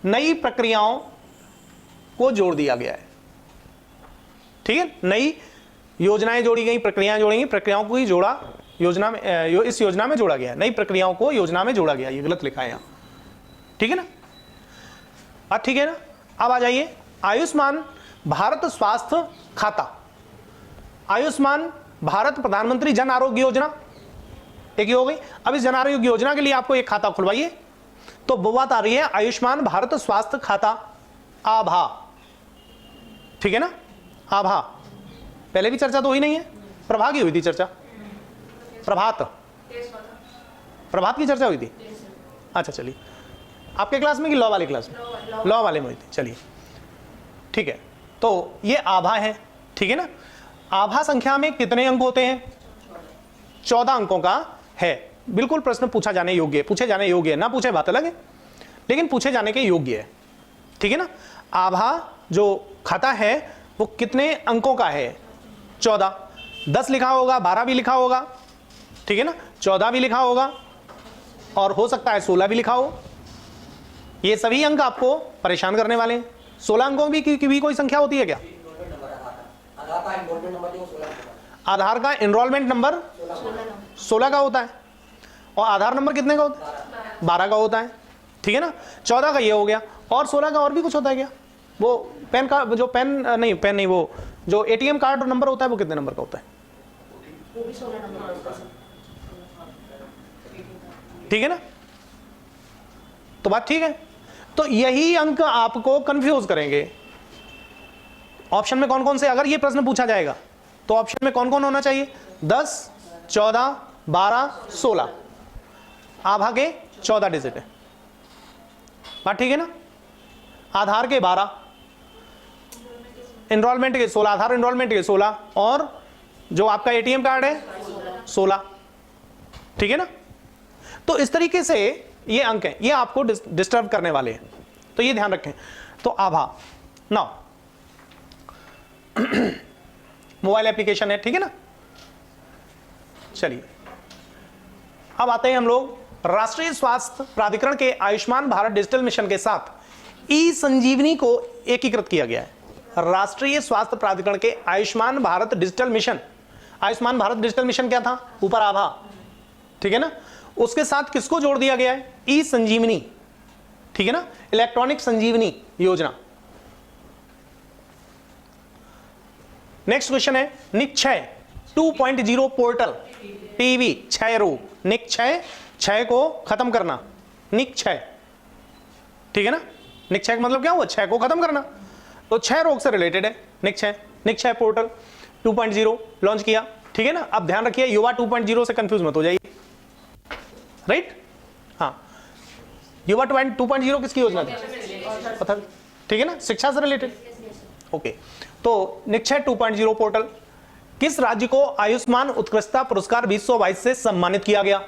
नई प्रक्रियाओं को जोड़ दिया गया है। ठीक है? नई योजनाएं जोड़ी गई, प्रक्रियाएं जोड़ी गई, प्रक्रियाओं को ही जोड़ा योजना में, इस योजना में जोड़ा गया। नई प्रक्रियाओं को योजना में जोड़ा गया। ये गलत लिखा है यहां। ठीक है ना? ठीक है ना? अब आ जाइए, आयुष्मान भारत स्वास्थ्य खाता, आयुष्मान भारत प्रधानमंत्री जन आरोग्य योजना एक ही हो गई। अब इस जन आरोग्य योजना के लिए आपको एक खाता खुलवाइए, तो वो बात आ रही है आयुष्मान भारत स्वास्थ्य खाता आभा। ठीक है ना? आभा पहले भी चर्चा तो हुई नहीं है, प्रभा की हुई थी चर्चा। प्रभात की चर्चा हुई थी। अच्छा, चलिए, आपके क्लास में कि लॉ वाले क्लास में? लॉ वाले में हुई थी। चलिए, ठीक है। तो ये आभा है। ठीक है ना? आभा संख्या में कितने अंक होते हैं? 14 अंकों का है। बिल्कुल प्रश्न पूछा जाने योग्य है, पूछे जाने योग्य है, ना पूछे बात अलग है, लेकिन पूछे जाने के योग्य है। ठीक है ना? आभा जो खाता है वो कितने अंकों का है? 14। 10 लिखा होगा, 12 भी लिखा होगा। ठीक है ना? 14 भी लिखा होगा और हो सकता है 16 भी लिखा हो। ये सभी अंक आपको परेशान करने वाले हैं। 16 अंकों की भी कोई संख्या होती है क्या? आधार का एनरोलमेंट नंबर 16 का होता है और आधार नंबर कितने का होता है? 12 का होता है। ठीक है ना? 14 का ये हो गया और 16 का और भी कुछ होता है क्या? वो पेन का जो पेन नहीं वो जो ATM कार्ड नंबर होता है वो कितने नंबर का होता है? वो भी 16 नंबर का। ठीक है ना? तो बात ठीक है। तो यही अंक आपको कंफ्यूज करेंगे। ऑप्शन में कौन कौन से, अगर ये प्रश्न पूछा जाएगा तो ऑप्शन में कौन कौन होना चाहिए? 10, 14, 12, 16। आभा के 14 डिजिट है, बात ठीक है ना। आधार के 12, एनरोलमेंट के 16, आधार एनरोलमेंट के 16, और जो आपका एटीएम कार्ड है 16, ठीक है ना। तो इस तरीके से ये अंक हैं, ये आपको डिस्टर्ब करने वाले हैं, तो ये ध्यान रखें। तो आभा नाउ मोबाइल एप्लीकेशन है, ठीक है ना। चलिए अब आते हैं हम लोग राष्ट्रीय स्वास्थ्य प्राधिकरण के आयुष्मान भारत डिजिटल मिशन के साथ ई संजीवनी को एकीकृत किया गया है। राष्ट्रीय स्वास्थ्य प्राधिकरण के Ayushman Bharat digital mission, Ayushman Bharat digital mission क्या था? ऊपर आभा, ठीक है ना। उसके साथ किसको जोड़ दिया गया है? ई संजीवनी, ठीक है ना, इलेक्ट्रॉनिक संजीवनी योजना। नेक्स्ट क्वेश्चन है निक्षय 2.0 पोर्टल, टीबी, क्षय रोग, निक्षय, क्षय को खत्म करना, निक्षय, ठीक है ना। निक्षय का मतलब क्या हुआ? क्षय को खत्म करना, तो क्षय रोग से रिलेटेड है निक्षय। निक्षय पोर्टल 2.0 लॉन्च किया, ठीक है ना। अब ध्यान रखिए युवा 2.0 से कंफ्यूज मत हो जाइए, राइट। हाँ, युवा 2.0 किसकी योजना थी? पता, ठीक है ना, शिक्षा से रिलेटेड। ओके, तो निक्षय 2.0 पोर्टल किस राज्य को आयुष्मान उत्कृष्टता पुरस्कार 2022 से सम्मानित किया गया?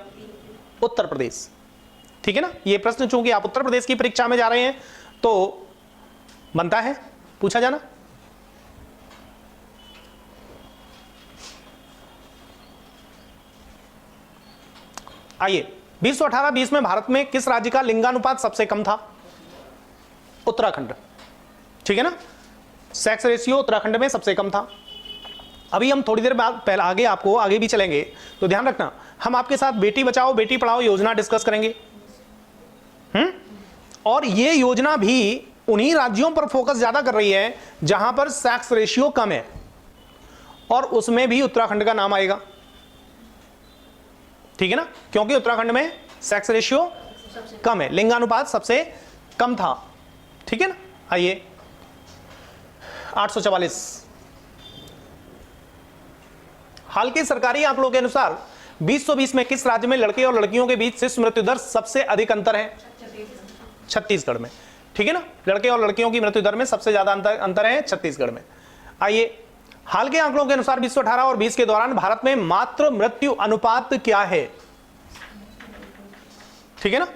उत्तर प्रदेश, ठीक है ना। ये प्रश्न चूंकि आप उत्तर प्रदेश की परीक्षा में जा रहे हैं तो बनता है पूछा जाना। आइए 2018-20 में भारत में किस राज्य का लिंगानुपात सबसे कम था? उत्तराखंड, ठीक है ना। सेक्स रेशियो उत्तराखंड में सबसे कम था। अभी हम थोड़ी देर बाद पहले आगे आपको आगे भी चलेंगे, तो ध्यान रखना हम आपके साथ बेटी बचाओ बेटी पढ़ाओ योजना डिस्कस करेंगे। और ये योजना भी उन्हीं राज्यों पर फोकस ज्यादा कर रही है जहां पर सेक्स रेशियो कम है, और उसमें भी उत्तराखंड का नाम आएगा, ठीक है ना, क्योंकि उत्तराखंड में सेक्स रेशियो कम है, लिंगानुपात सबसे कम था, ठीक है ना। आइए 844, हाल के सरकारी आंकड़ों के अनुसार 2020 में किस राज्य में लड़के और लड़कियों के बीच शिशु मृत्यु दर सबसे अधिक अंतर है? छत्तीसगढ़ में, ठीक है ना। लड़के और लड़कियों की मृत्यु दर में सबसे ज्यादा अंतर है छत्तीसगढ़ में। आइए हाल के आंकड़ों के अनुसार 2018 और 20 के दौरान भारत में मातृ मृत्यु अनुपात क्या है? ठीक है ना,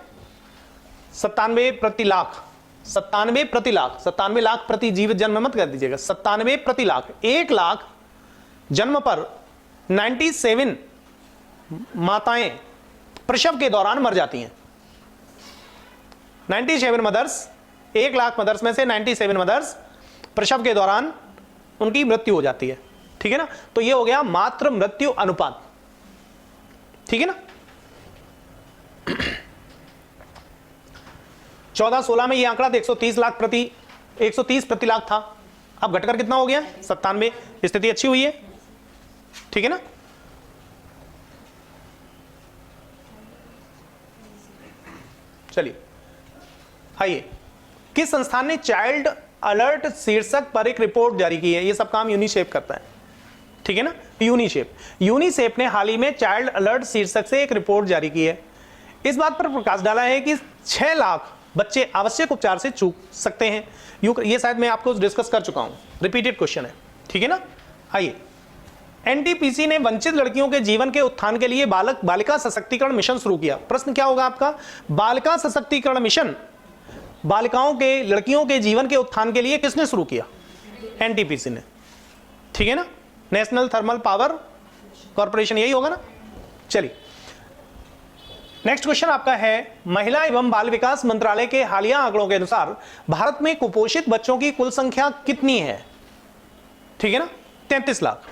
97 प्रति लाख, 97 प्रति लाख, 97 लाख प्रति जीवित जन्म मत कर दीजिएगा, 97 प्रति लाख, 1 लाख जन्म पर 97 माताएं प्रसव के दौरान मर जाती हैं। 97 मदर्स, 1 लाख मदर्स में से 97 मदर्स प्रसव के दौरान उनकी मृत्यु हो जाती है, ठीक है ना। तो ये हो गया मातृ मृत्यु अनुपात, ठीक है ना। 14-16 में ये आंकड़ा 130 लाख प्रति 130 प्रति लाख था, अब घटकर कितना हो गया? 97। स्थिति अच्छी हुई है, ठीक है ना। चलिए आइए, किस संस्थान ने चाइल्ड अलर्ट शीर्षक पर एक रिपोर्ट जारी की है? ये सब काम यूनिसेफ करता है, ठीक है ना। यूनिसेफ ने हाल ही में चाइल्ड अलर्ट शीर्षक से एक रिपोर्ट जारी की है। इस बात पर प्रकाश डाला है कि 6 लाख बच्चे आवश्यक उपचार से चूक सकते हैं। ये शायद मैं आपको डिस्कस कर चुका हूं, रिपीटेड क्वेश्चन है, ठीक है ना। आइए, एनटीपीसी ने वंचित लड़कियों के जीवन के उत्थान के लिए बालिका सशक्तिकरण मिशन शुरू किया। प्रश्न क्या होगा आपका? बालिका सशक्तिकरण मिशन बालिकाओं के लड़कियों के जीवन के उत्थान के लिए किसने शुरू किया? एनटीपीसी ने, ठीक है ना, नेशनल थर्मल पावर कॉर्पोरेशन, यही होगा ना। चलिए नेक्स्ट क्वेश्चन आपका है, महिला एवं बाल विकास मंत्रालय के हालिया आंकड़ों के अनुसार भारत में कुपोषित बच्चों की कुल संख्या कितनी है? ठीक है ना, 33 लाख।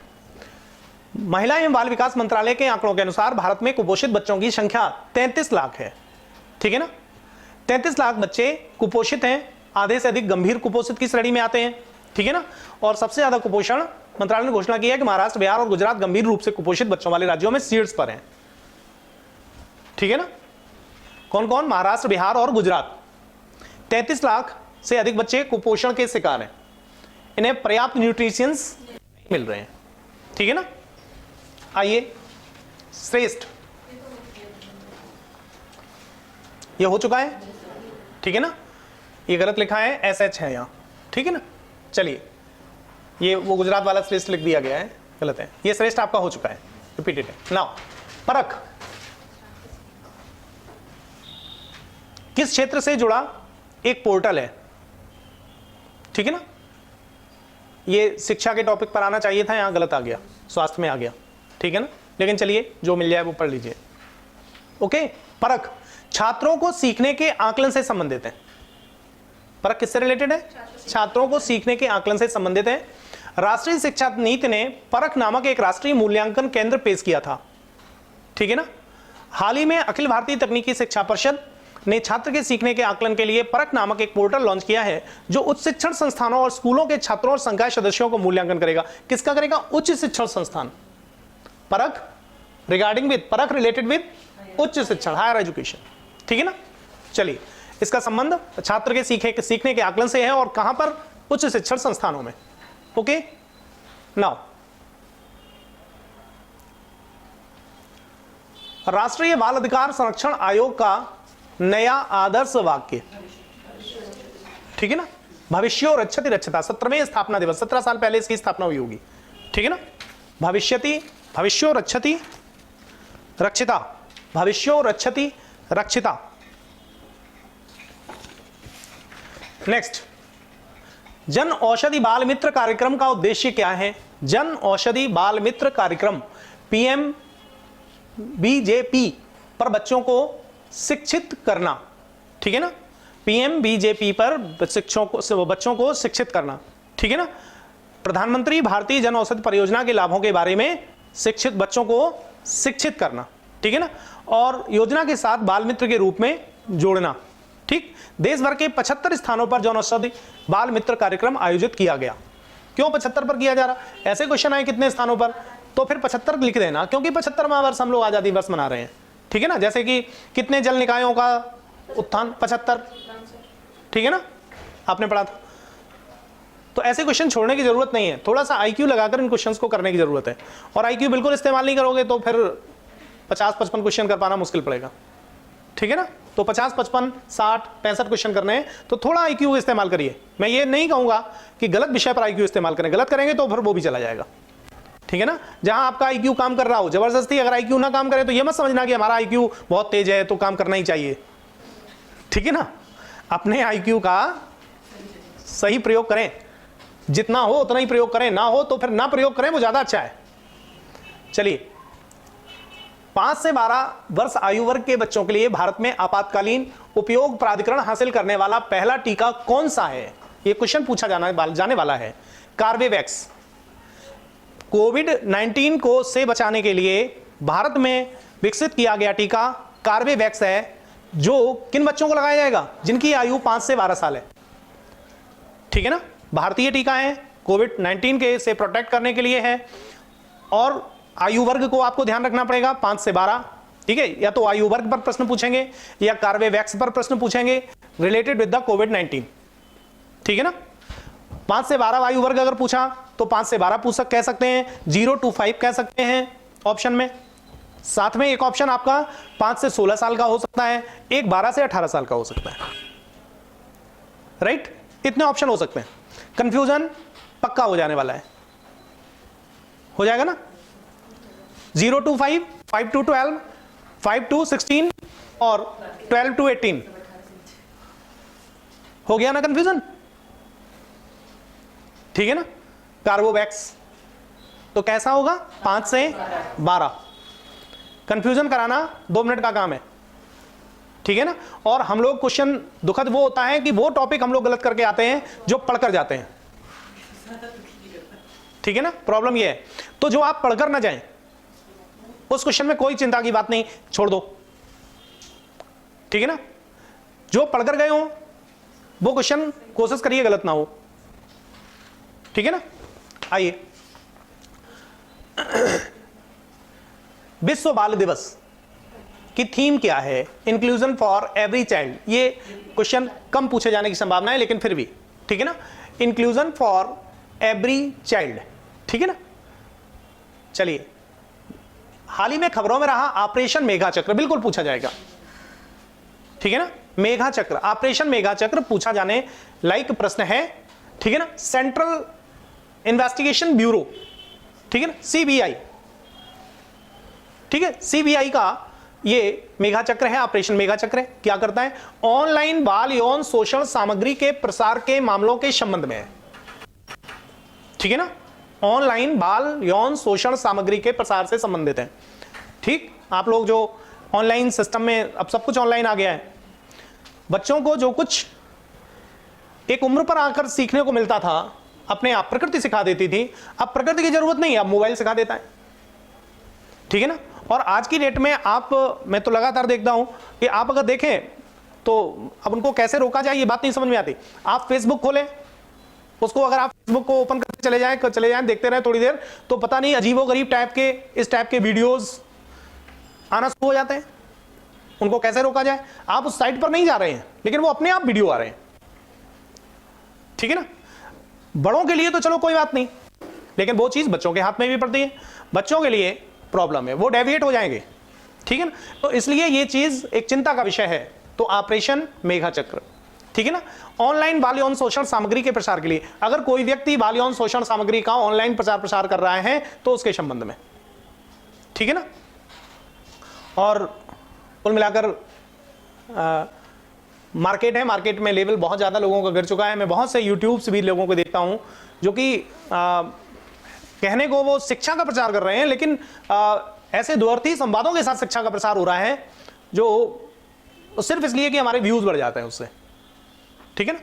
महिला एवं बाल विकास मंत्रालय के आंकड़ों के अनुसार भारत में कुपोषित बच्चों की संख्या 33 लाख है, ठीक है ना। 33 लाख बच्चे कुपोषित हैं, आधे से अधिक गंभीर कुपोषित की श्रेणी में आते हैं, ठीक है ना। और सबसे ज्यादा कुपोषण मंत्रालय ने घोषणा की है कि महाराष्ट्र, बिहार और गुजरात गंभीर रूप से कुपोषित बच्चों वाले राज्यों में शीर्ष पर हैं, ठीक है ना। कौन कौन? महाराष्ट्र, बिहार और गुजरात। 33 लाख से अधिक बच्चे कुपोषण के शिकार हैं, इन्हें पर्याप्त न्यूट्रिशंस नहीं मिल रहे हैं। ठीक है ना। आइए श्रेष्ठ, ये हो चुका है, ठीक है ना। ये गलत लिखा है, SH है यहां, ठीक है ना। चलिए, ये वो गुजरात वाला श्रेष्ठ लिख दिया गया है, गलत है। ये श्रेष्ठ आपका हो चुका है, रिपीटेड है। नाउ परख, किस क्षेत्र से जुड़ा एक पोर्टल है, ठीक है ना। ये शिक्षा के टॉपिक पर आना चाहिए था, यहां गलत आ गया, स्वास्थ्य में आ गया, ठीक है ना। लेकिन चलिए, जो मिल जाए वो पढ़ लीजिए। ओके, परख छात्रों को सीखने के आकलन से संबंधित है। परख किससे रिलेटेड है? छात्रों को सीखने के आकलन से संबंधित है। राष्ट्रीय शिक्षा नीति ने परख नामक एक राष्ट्रीय मूल्यांकन केंद्र पेश किया था, ठीक है ना। हाल ही में अखिल भारतीय तकनीकी शिक्षा परिषद ने छात्र के सीखने के आकलन के लिए परख नामक एक पोर्टल लॉन्च किया है, जो उच्च शिक्षण संस्थानों और स्कूलों के छात्रों और संकाय सदस्यों को मूल्यांकन करेगा। किसका करेगा? उच्च शिक्षण संस्थान। परख रिगार्डिंग विद, परख रिलेटेड विद उच्च शिक्षण, हायर एजुकेशन, ठीक है ना। चलिए, इसका संबंध छात्र के सीखने के आकलन से है, और कहां पर? उच्च शिक्षण संस्थानों में। ओके, नाउ राष्ट्रीय बाल अधिकार संरक्षण आयोग का नया आदर्श वाक्य, ठीक है ना। भविष्यो रक्षति रक्षता, 17वें स्थापना दिवस, 17 साल पहले इसकी स्थापना हुई होगी, ठीक है ना। भविष्यो रक्षति रक्षिता, भविष्यो रक्षति रक्षिता। नेक्स्ट, जन औषधि बाल मित्र कार्यक्रम का उद्देश्य क्या है? जन औषधि बाल मित्र कार्यक्रम PMBJP पर बच्चों को शिक्षित करना, ठीक है ना। PMBJP पर बच्चों को शिक्षित करना, ठीक है ना। प्रधानमंत्री भारतीय जन औषधि परियोजना के लाभों के बारे में बच्चों को शिक्षित करना, ठीक है ना। और योजना के साथ बाल मित्र के रूप में जोड़ना, ठीक। देश भर के 75 स्थानों पर जन औषधि बाल मित्र कार्यक्रम आयोजित किया गया। क्यों 75 पर किया जा रहा? ऐसे क्वेश्चन आए कितने स्थानों पर, तो फिर 75 लिख देना, क्योंकि 75वां वर्ष हम लोग आजादी वर्ष मना रहे हैं, ठीक है ना। जैसे कि कितने जल निकायों का उत्थान? 75, ठीक है ना, आपने पढ़ा था। तो ऐसे क्वेश्चन छोड़ने की जरूरत नहीं है, थोड़ा सा IQ लगाकर इन क्वेश्चंस को करने की जरूरत है। और IQ बिल्कुल इस्तेमाल नहीं करोगे तो फिर 50-55 क्वेश्चन कर पाना मुश्किल पड़ेगा, ठीक है ना। तो 50, 55, 60, 65 क्वेश्चन करने हैं, तो थोड़ा IQ इस्तेमाल करिए। मैं ये नहीं कहूंगा कि गलत विषय पर IQ इस्तेमाल करें, गलत करेंगे तो फिर वो भी चला जाएगा, ठीक है ना। जहां आपका IQ काम कर रहा हो, जबरदस्ती अगर IQ ना काम करे तो ये मत समझना कि हमारा IQ बहुत तेज है तो काम करना ही चाहिए, ठीक है ना। अपने IQ का सही प्रयोग करें, जितना हो उतना ही प्रयोग करें, ना हो तो फिर ना प्रयोग करें, वो ज्यादा अच्छा है। चलिए, 5 से 12 वर्ष आयु वर्ग के बच्चों के लिए भारत में आपातकालीन उपयोग प्राधिकरण हासिल करने वाला पहला टीका कौन सा है? यह क्वेश्चन पूछा जाने वाला है। कार्बेवैक्स। कोविड-19 को से बचाने के लिए भारत में विकसित किया गया टीका कार्बेवैक्स है, जो किन बच्चों को लगाया जाएगा? जिनकी आयु 5 से 12 साल है, ठीक है ना। भारतीय टीका है, कोविड-19 के से प्रोटेक्ट करने के लिए है, और आयु वर्ग को आपको ध्यान रखना पड़ेगा 5 से 12, ठीक है। या तो आयु वर्ग पर प्रश्न पूछेंगे या कार्बेवैक्स पर प्रश्न पूछेंगे रिलेटेड विद द कोविड-19, ठीक है ना। 5 से 12 आयु वर्ग अगर पूछा तो 5 से 12 कह सकते हैं, 0 to 5 कह सकते हैं ऑप्शन में। साथ में एक ऑप्शन आपका 5 से 16 साल का हो सकता है, एक 12 से 18 साल का हो सकता है, राइट। इतने ऑप्शन हो सकते हैं। कंफ्यूजन पक्का हो जाने वाला है, हो जाएगा ना। 0 to 5, 5 to 12, 5 to 16 और 12 to 18 हो गया ना कंफ्यूजन, ठीक है ना। कार्बोवैक्स तो कैसा होगा? 5 से 12। कंफ्यूजन कराना 2 मिनट का काम है, ठीक है ना। और हम लोग क्वेश्चन दुखद वो होता है कि वो टॉपिक हम लोग गलत करके आते हैं जो पढ़कर जाते हैं, ठीक है ना। प्रॉब्लम ये है, तो जो आप पढ़कर ना जाएं उस क्वेश्चन में कोई चिंता की बात नहीं, छोड़ दो, ठीक है ना। जो पढ़कर गए हो वो क्वेश्चन कोशिश करिए गलत ना हो, ठीक है ना। आइए, विश्व बाल दिवस कि थीम क्या है, इंक्लूजन फॉर एवरी चाइल्ड। ये क्वेश्चन कम पूछे जाने की संभावना है, लेकिन फिर भी ठीक है ना, इंक्लूजन फॉर एवरी चाइल्ड, ठीक है ना। चलिए, हाल ही में खबरों में रहा ऑपरेशन मेघा चक्र, बिल्कुल पूछा जाएगा, ठीक है ना। मेघा चक्र, ऑपरेशन मेघा चक्र पूछा जाने लायक प्रश्न है, ठीक है ना। सेंट्रल इन्वेस्टिगेशन ब्यूरो, ठीक है ना, सीबीआई, ठीक है, सीबीआई का ये मेघा चक्र है, ऑपरेशन मेघा चक्र है। क्या करता है? ऑनलाइन बाल यौन शोषण सामग्री के प्रसार के मामलों के संबंध में है, ठीक है ना। ऑनलाइन बाल यौन शोषण सामग्री के प्रसार से संबंधित है, ठीक। आप लोग जो ऑनलाइन सिस्टम में, अब सब कुछ ऑनलाइन आ गया है, बच्चों को जो कुछ एक उम्र पर आकर सीखने को मिलता था, अपने आप प्रकृति सिखा देती थी, अब प्रकृति की जरूरत नहीं है, अब मोबाइल सिखा देता है, ठीक है ना। और आज की डेट में आप, मैं तो लगातार देखता हूं कि आप अगर देखें तो अब उनको कैसे रोका जाए ये बात नहीं समझ में आती। आप फेसबुक खोलें, उसको अगर आप फेसबुक को ओपन करते चले जाएं देखते रहे थोड़ी देर, तो पता नहीं अजीबोगरीब टाइप के, इस टाइप के वीडियोस आना शुरू हो जाते हैं। उनको कैसे रोका जाए? आप उस साइट पर नहीं जा रहे हैं, लेकिन वो अपने आप वीडियो आ रहे हैं, ठीक है ना। बड़ों के लिए तो चलो कोई बात नहीं, लेकिन वो चीज बच्चों के हाथ में भी पड़ती है, बच्चों के लिए प्रॉब्लम है, वो डेविएट हो जाएंगे, ठीक है ना। तो इसलिए ये चीज एक चिंता का विषय है। तो ऑपरेशन मेघा चक्र, ठीक है ना। ऑनलाइन बाल यौन शोषण सामग्री के प्रसार के लिए, अगर कोई व्यक्ति बाल यौन शोषण सामग्री का ऑनलाइन प्रसार कर रहा है तो उसके संबंध में, ठीक है ना। और कुल मिलाकर मार्केट है, मार्केट में लेवल बहुत ज्यादा लोगों का गिर चुका है। मैं बहुत से यूट्यूब से भी लोगों को देखता हूं जो कि कहने को वो शिक्षा का प्रचार कर रहे हैं, लेकिन ऐसे द्वर्थी संवादों के साथ शिक्षा का प्रसार हो रहा है जो सिर्फ इसलिए कि हमारे व्यूज बढ़ जाते हैं उससे, ठीक है ना।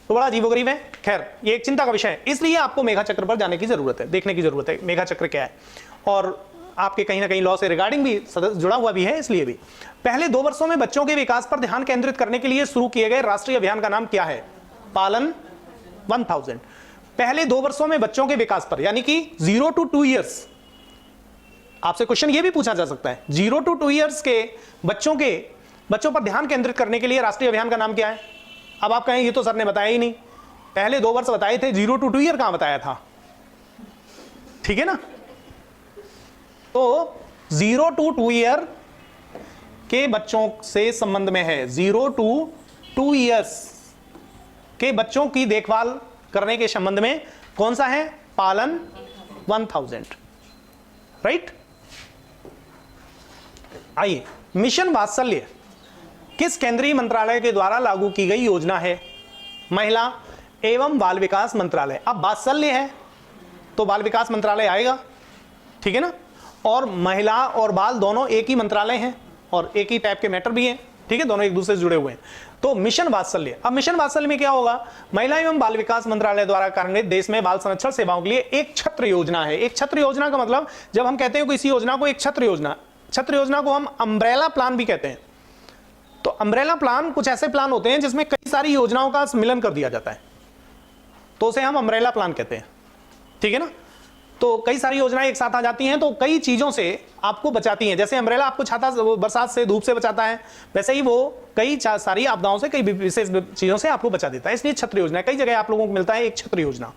तो बड़ा अजीबोगरीब है। खैर, ये एक चिंता का विषय है, इसलिए आपको मेघा चक्र पर जाने की जरूरत है, देखने की जरूरत है मेघा चक्र क्या है, और आपके कहीं ना कहीं लॉ से रिगार्डिंग भी जुड़ा हुआ भी है। इसलिए भी पहले 2 वर्षों में बच्चों के विकास पर ध्यान केंद्रित करने के लिए शुरू किए गए राष्ट्रीय अभियान का नाम क्या है? पालन 1000। पहले 2 वर्षों में बच्चों के विकास पर, यानी कि 0 to 2 ईयर्स, आपसे क्वेश्चन यह भी पूछा जा सकता है, 0 to 2 ईयर्स के बच्चों पर ध्यान केंद्रित करने के लिए राष्ट्रीय अभियान का नाम क्या है? अब आप कहें ये तो सर ने बताया ही नहीं, पहले 2 वर्ष बताए थे, 0 to 2 ईयर कहां बताया था, ठीक है ना। तो 0 to 2 ईयर के बच्चों से संबंध में है, 0 to 2 ईयर्स के बच्चों की देखभाल करने के संबंध में कौन सा है? पालन 1000, राइट। आइए, मिशन वात्सल्य किस केंद्रीय मंत्रालय के द्वारा लागू की गई योजना है? महिला एवं बाल विकास मंत्रालय। अब वात्सल्य है तो बाल विकास मंत्रालय आएगा, ठीक है ना। और महिला और बाल दोनों एक ही मंत्रालय हैं और एक ही टाइप के मैटर भी हैं, ठीक है, दोनों एक दूसरे से जुड़े हुए हैं। तो मिशन वात्सल्य, अब मिशन वात्सल्य में क्या होगा? महिला एवं बाल विकास मंत्रालय द्वारा कार्यान्वित देश में बाल संरक्षण सेवाओं के लिए एक छत्र योजना है। एक छत्र योजना का मतलब, जब हम कहते हैं किसी योजना को एक छत्र योजना को हम अम्ब्रेला प्लान भी कहते हैं। तो अम्ब्रेला प्लान कुछ ऐसे प्लान होते हैं जिसमें कई सारी योजनाओं का मिलन कर दिया जाता है, तो उसे हम अम्ब्रेला प्लान कहते हैं, ठीक है ना। तो कई सारी योजनाएं एक साथ आ जाती हैं, तो कई चीजों से आपको बचाती हैं। जैसे अम्ब्रेला आपको छाता बरसात से, धूप से बचाता है, वैसे ही वो कई सारी आपदाओं से, कई विशेष चीजों से आपको बचा देता है। इसलिए छत्र योजना कई जगह आप लोगों को मिलता है, एक छत्र योजना,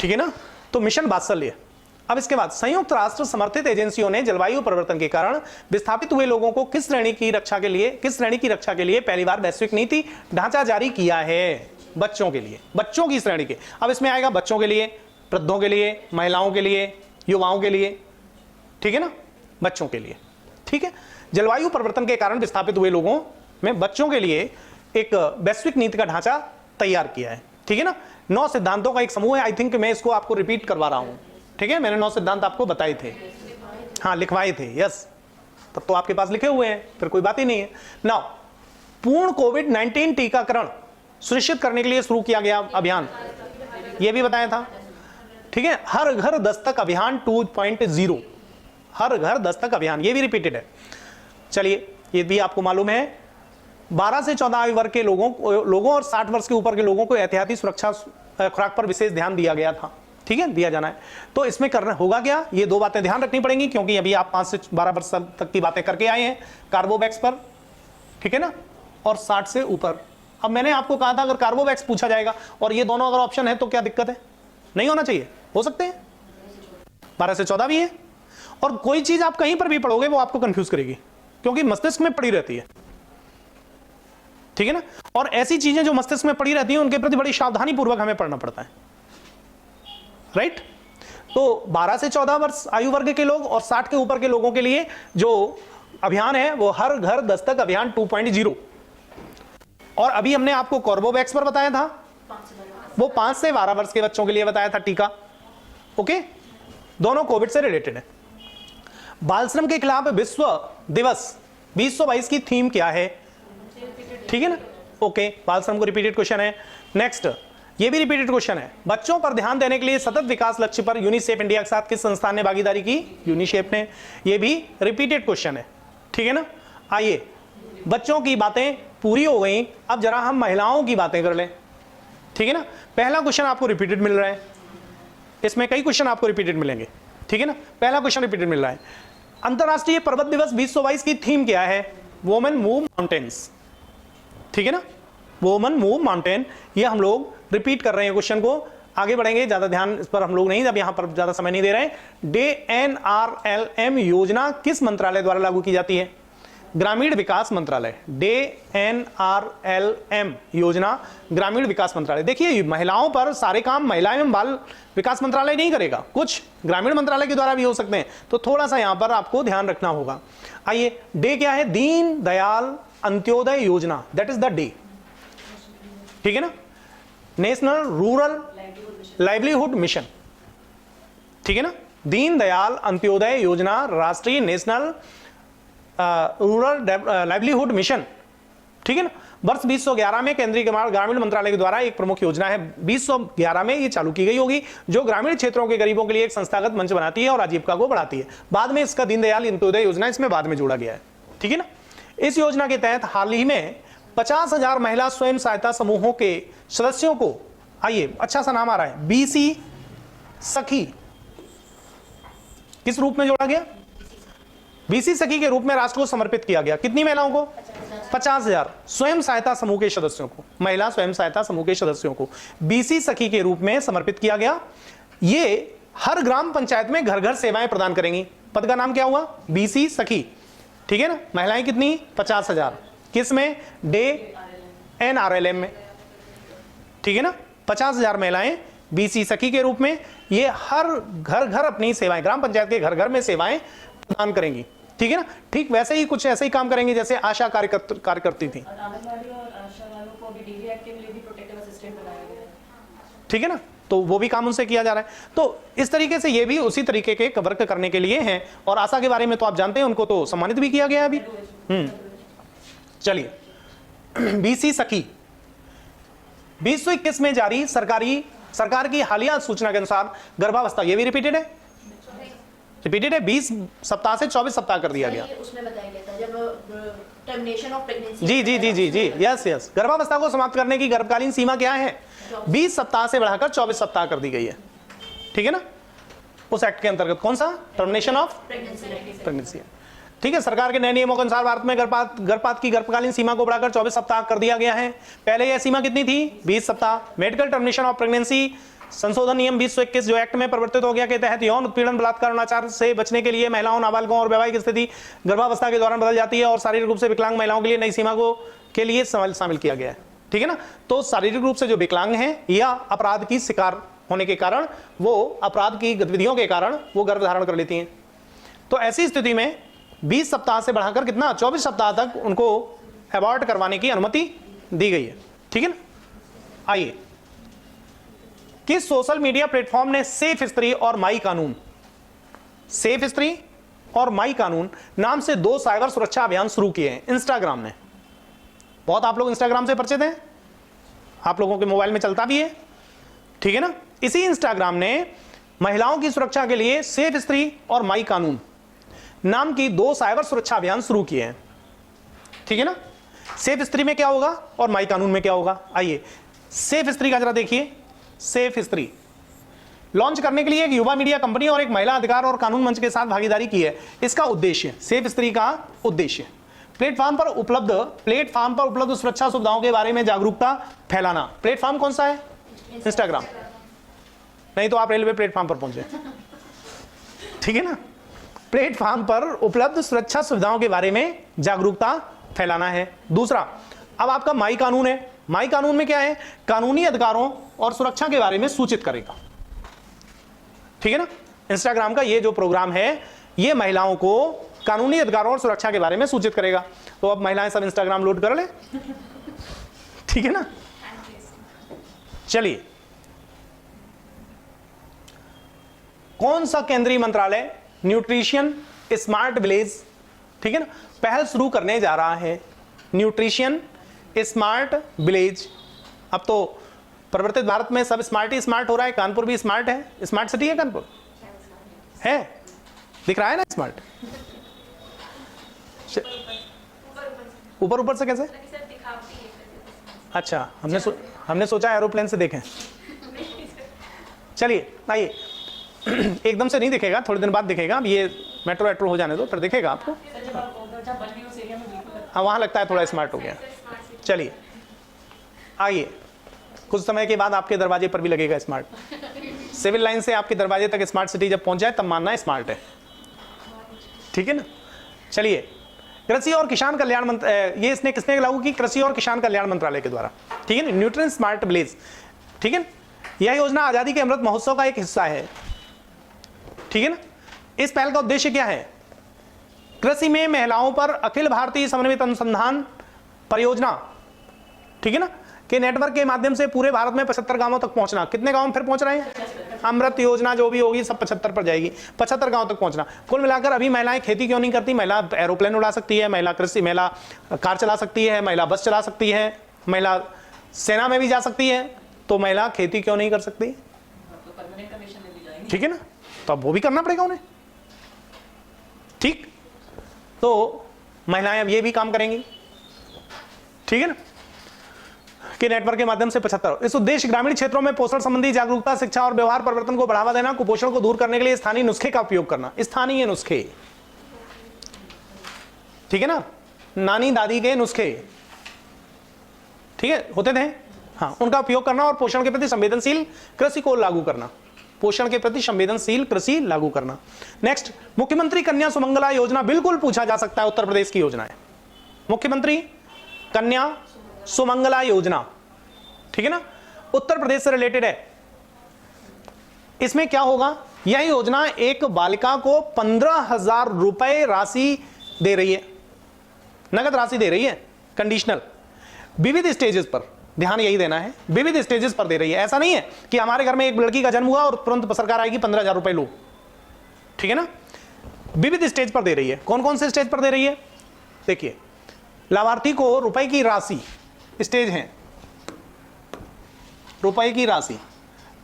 ठीक है ना। तो मिशन वात्सल्य। अब इसके बाद संयुक्त राष्ट्र समर्थित एजेंसियों ने जलवायु परिवर्तन के कारण विस्थापित हुए लोगों को किस श्रेणी की रक्षा के लिए पहली बार वैश्विक नीति ढांचा जारी किया है? बच्चों के लिए, बच्चों की श्रेणी के। अब इसमें आएगा बच्चों के लिए, वृद्धों के लिए, महिलाओं के लिए, युवाओं के लिए, ठीक है ना, बच्चों के लिए, ठीक है। जलवायु परिवर्तन के कारण विस्थापित हुए लोगों में बच्चों के लिए एक वैश्विक नीति का ढांचा तैयार किया है, ठीक है ना। 9 सिद्धांतों का एक समूह है। आई थिंक मैं इसको आपको रिपीट करवा रहा हूं, ठीक है। मैंने 9 सिद्धांत आपको बताए थे, हाँ, लिखवाए थे, यस, तब तो आपके पास लिखे हुए हैं, फिर कोई बात ही नहीं है। नाउ, पूर्ण कोविड-19 टीकाकरण सुनिश्चित करने के लिए शुरू किया गया अभियान, यह भी बताया था, ठीक है। हर घर दस्तक अभियान 2.0, हर घर दस्तक अभियान, ये भी रिपीटेड है। चलिए, ये भी आपको मालूम है, 12 से 14 आयु वर्ग के लोगों और 60 वर्ष के ऊपर के लोगों को एहतियाती सुरक्षा खुराक पर विशेष ध्यान दिया गया था, ठीक है, दिया जाना है। तो इसमें करना होगा क्या, ये दो बातें ध्यान रखनी पड़ेंगी, क्योंकि अभी आप 5 से 12 वर्ष तक की बातें करके आए हैं कार्बोवैक्स पर, ठीक है ना, और 60 से ऊपर। अब मैंने आपको कहा था अगर कार्बोवैक्स पूछा जाएगा और ये दोनों अगर ऑप्शन है तो क्या दिक्कत है, नहीं होना चाहिए, हो सकते हैं 12 से 14 भी है। और कोई चीज आप कहीं पर भी पढ़ोगे वो आपको कंफ्यूज करेगी, क्योंकि मस्तिष्क में पड़ी रहती है, ठीक है ना। और ऐसी चीजें जो मस्तिष्क में पड़ी रहती हैं उनके प्रति बड़ी सावधानी पूर्वक हमें पढ़ना पड़ता है, राइट। तो 12 से 14 वर्ष आयु वर्ग के लोग और 60 के ऊपर के लोगों के लिए जो अभियान है वो हर घर दस्तक अभियान 2.0। और अभी हमने आपको कॉर्बोवैक्स पर बताया था, वो 5 से 12 वर्ष के बच्चों के लिए बताया था टीका, ओके। दोनों कोविड से रिलेटेड है। बाल श्रम के खिलाफ विश्व दिवस 2022 की थीम क्या है, ठीक है ना, ओके। बाल श्रम को रिपीटेड क्वेश्चन है। नेक्स्ट, ये भी रिपीटेड क्वेश्चन है, बच्चों पर ध्यान देने के लिए सतत विकास लक्ष्य पर यूनिसेफ इंडिया के साथ किस संस्थान ने भागीदारी की, यूनिसेफ ने। ये भी रिपीटेड क्वेश्चन है, ठीक है ना। आइए, बच्चों की बातें पूरी हो गई, अब जरा हम महिलाओं की बातें कर लें, ठीक है ना। पहला क्वेश्चन आपको रिपीटेड मिल रहा है, इसमें कई क्वेश्चन आपको रिपीटेड मिलेंगे, ठीक है ना। पहला क्वेश्चन रिपीटेड मिल रहा है, अंतरराष्ट्रीय पर्वत दिवस 2022 की थीम क्या है, वुमेन मूव माउंटेन्स, ठीक है ना, वुमेन मूव माउंटेन। ये हम लोग रिपीट कर रहे हैं क्वेश्चन को, आगे बढ़ेंगे, ज्यादा ध्यान इस पर हम लोग नहीं, अब यहां पर ज्यादा समय नहीं दे रहे हैं। DNRLM योजना किस मंत्रालय द्वारा लागू की जाती है, ग्रामीण विकास मंत्रालय। DNRLM योजना ग्रामीण विकास मंत्रालय। देखिए, महिलाओं पर सारे काम महिला एवं बाल विकास मंत्रालय नहीं करेगा, कुछ ग्रामीण मंत्रालय के द्वारा भी हो सकते हैं, तो थोड़ा सा यहां पर आपको ध्यान रखना होगा। आइए, डे क्या है, दीन दयाल अंत्योदय योजना, दैट इज द डे, ठीक है ना। नेशनल रूरल लाइवलीहुड मिशन, ठीक है ना, दीन दयाल अंत्योदय योजना राष्ट्रीय नेशनल रूरल लाइवलीहुड मिशन, ठीक है ना। वर्ष 2011 में केंद्रीय ग्रामीण मंत्रालय के द्वारा एक प्रमुख योजना है, 2011 में ये चालू की गई होगी, जो ग्रामीण क्षेत्रों के गरीबों के लिए एक संस्थागत मंच बनाती है और आजीविका को बढ़ाती है। बाद में इसका दीनदयाल अंत्योदय योजना इसमें बाद में जोड़ा गया है, ठीक है ना। इस योजना के तहत हाल ही में 50,000 महिला स्वयं सहायता समूहों के सदस्यों को, आइए अच्छा सा नाम आ रहा है, BC सखी, किस रूप में जोड़ा गया, BC सखी के रूप में राष्ट्र को समर्पित किया गया। कितनी महिलाओं को, 50,000 स्वयं सहायता समूह के सदस्यों को, महिला स्वयं सहायता समूह के सदस्यों को BC सखी के रूप में समर्पित किया गया। ये हर ग्राम पंचायत में घर घर सेवाएं प्रदान करेंगी। पद का नाम क्या हुआ, BC सखी, ठीक है ना। महिलाएं कितनी, 50,000, किस में, DNRLM में, ठीक है ना। 50,000 महिलाएं BC सखी के रूप में, ये हर घर घर अपनी सेवाएं, ग्राम पंचायत के घर घर में सेवाएं प्रदान करेंगी, ठीक है ना। ठीक वैसे ही कुछ ऐसे ही काम करेंगे जैसे आशा कार्यकर्ती थी, आंगनबाड़ी और आशा वालों को भी DV एक्ट के लिए भी प्रोटेक्टिव असिस्टेंट बनाया गया है, ठीक है ना, तो वो भी काम उनसे किया जा रहा है। तो इस तरीके से ये भी उसी तरीके के वर्क करने के लिए हैं। और आशा के बारे में तो आप जानते हैं, उनको तो सम्मानित भी किया गया है अभी। चलिए, BC सखी 2021 में जारी सरकार की हालिया सूचना के अनुसार गर्भावस्था, ये भी रिपीटेड है, 20 सप्ताह से 24 सप्ताह कर दिया गया। उसमें बताया गया था जब टर्मिनेशन ऑफ प्रेगनेंसी, जी, यस। गर्भावस्था को समाप्त करने की गर्भकालीन सीमा क्या है, 20 सप्ताह से बढ़ाकर 24 सप्ताह कर दी गई है, ठीक है ना। उस एक्ट के अंतर्गत कौन सा, टर्मिनेशन ऑफ प्रेगनेंसी, ठीक है। सरकार के नए नियमों के अनुसार भारत में गर्भपात की गर्भकालीन सीमा को बढ़ाकर 24 सप्ताह कर दिया गया है। पहले यह सीमा कितनी थी, 20 सप्ताह। मेडिकल टर्मिनेशन ऑफ प्रेगनेंसी संशोधन नियम 2021 जो एक्ट में परिवर्तित हो गया के तहत यौन उत्पीड़न, बलात्कार, अनाचार से बचने के लिए महिलाओं, नाबालिगों और वैवाहिक स्थिति गर्भावस्था के दौरान बदल जाती है और शारीरिक रूप से विकलांग महिलाओं के लिए नई सीमा को के लिए शामिल किया गया है, ठीक है ना। तो शारीरिक रूप से जो विकलांग हैं या अपराध की शिकार होने के कारण, वो अपराध की गतिविधियों के कारण वो गर्भ धारण कर लेती हैं, तो ऐसी स्थिति में 20 सप्ताह से बढ़ाकर कितना, 24 सप्ताह तक उनको अबॉर्ट करवाने की अनुमति दी गई है, ठीक है ना। आइए, किस सोशल मीडिया प्लेटफॉर्म ने सेफ स्त्री और माई कानून, सेफ स्त्री और माई कानून नाम से 2 साइबर सुरक्षा अभियान शुरू किए हैं। इंस्टाग्राम ने, बहुत आप लोग इंस्टाग्राम से परिचित हैं, आप लोगों के मोबाइल में चलता भी है, ठीक है ना। इसी इंस्टाग्राम ने महिलाओं की सुरक्षा के लिए सेफ स्त्री और माई कानून नाम की 2 साइबर सुरक्षा अभियान शुरू किए हैं, ठीक है ना। सेफ स्त्री में क्या होगा और माई कानून में क्या होगा, आइए सेफ स्त्री का जरा देखिए। सेफ स्त्री, लॉन्च करने के लिए एक युवा मीडिया कंपनी और एक महिला अधिकार और कानून मंच के साथ भागीदारी की है। इसका उद्देश्य, सेफ स्त्री का उद्देश्य प्लेटफॉर्म पर उपलब्ध सुरक्षा सुविधाओं के बारे में जागरूकता फैलाना। प्लेटफॉर्म कौन सा है? इंस्टाग्राम। नहीं तो आप रेलवे प्लेटफॉर्म पर पहुंचे, ठीक है ना। प्लेटफॉर्म पर उपलब्ध सुरक्षा सुविधाओं के बारे में जागरूकता फैलाना है। दूसरा, अब आपका माई कानून है। माई कानून में क्या है? कानूनी अधिकारों और सुरक्षा के बारे में सूचित करेगा, ठीक है ना। इंस्टाग्राम का ये जो प्रोग्राम है ये महिलाओं को कानूनी अधिकारों और सुरक्षा के बारे में सूचित करेगा। तो अब महिलाएं सब इंस्टाग्राम लोड कर ले, ठीक है ना। चलिए, कौन सा केंद्रीय मंत्रालय न्यूट्रिशन स्मार्ट विलेज, ठीक है ना, पहल शुरू करने जा रहा है? Nutrition smart village. अब तो परिवर्तित भारत में सब स्मार्ट ही स्मार्ट हो रहा है। कानपुर भी स्मार्ट है, स्मार्ट सिटी है कानपुर, है, दिख रहा है ना स्मार्ट। ऊपर ऊपर से कैसे? अच्छा, हमने सोचा एरोप्लेन से देखें। चलिए आइए, एकदम से नहीं दिखेगा, थोड़े दिन बाद दिखेगा। अब ये मेट्रो हो जाने दो, फिर दिखेगा आपको। हाँ, वहां लगता है थोड़ा स्मार्ट हो गया। चलिए आइए, कुछ समय के बाद आपके दरवाजे पर भी लगेगा स्मार्ट। सिविल लाइन से आपके दरवाजे तक स्मार्ट सिटी जब पहुंच जाए तब मानना है स्मार्ट है, ठीक है ना। चलिए, कृषि और किसान कल्याण ये इसने किसने लागू की? कृषि और किसान कल्याण मंत्रालय के द्वारा, ठीक है ना। न्यूट्रिशन स्मार्ट विलेज, ठीक है। यह योजना आजादी के अमृत महोत्सव का एक हिस्सा है, ठीक है ना। इस पहल का उद्देश्य क्या है? कृषि में महिलाओं पर अखिल भारतीय समन्वित अनुसंधान परियोजना, ठीक है ना, के नेटवर्क के माध्यम से पूरे भारत में 75 गांवों तक पहुंचना। कितने गांव में फिर पहुंच रहे हैं? अमृत योजना जो भी होगी सब 75 पर जाएगी, 75 गांवों तक पहुंचना। कुल मिलाकर अभी महिलाएं खेती क्यों नहीं करती? महिला एरोप्लेन उड़ा सकती है, महिला कृषि, महिला कार चला सकती है, महिला बस चला सकती है, महिला सेना में भी जा सकती है, तो महिला खेती क्यों नहीं कर सकती? ठीक है ना, तो अब वो भी करना पड़ेगा उन्हें, ठीक। तो महिलाएं अब ये भी काम करेंगी, ठीक है ना, के नेटवर्क के माध्यम से 75। इस उद्देश्य ग्रामीण क्षेत्रों में पोषण संबंधी जागरूकता, शिक्षा और व्यवहार परिवर्तन को बढ़ावा देना, कुपोषण को दूर करने के लिए स्थानीय नुस्खे का उपयोग करना। स्थानीय नुस्खे, ठीक है ना, नानी दादी के नुस्खे, ठीक है, होते थे, हाँ, उनका उपयोग करना और पोषण के प्रति संवेदनशील कृषि को लागू करना। पोषण के प्रति संवेदनशील कृषि लागू करना। नेक्स्ट, मुख्यमंत्री कन्या सुमंगला योजना, बिल्कुल पूछा जा सकता है, उत्तर प्रदेश की योजना है। मुख्यमंत्री कन्या सुमंगला योजना, ठीक है ना, उत्तर प्रदेश से रिलेटेड है। इसमें क्या होगा? यह योजना एक बालिका को 15,000 रुपए राशि दे रही है, नगद राशि दे रही है, कंडीशनल, विविध स्टेजेस पर, ध्यान यही देना है, विविध स्टेजेस पर दे रही है। ऐसा नहीं है कि हमारे घर में एक लड़की का जन्म हुआ और तुरंत सरकार आएगी 15,000 रुपए लो, ठीक है ना, विविध स्टेज पर दे रही है। कौन कौन से स्टेज पर दे रही है? देखिए, लाभार्थी को रुपए की राशि, स्टेज हैं, रुपए की राशि,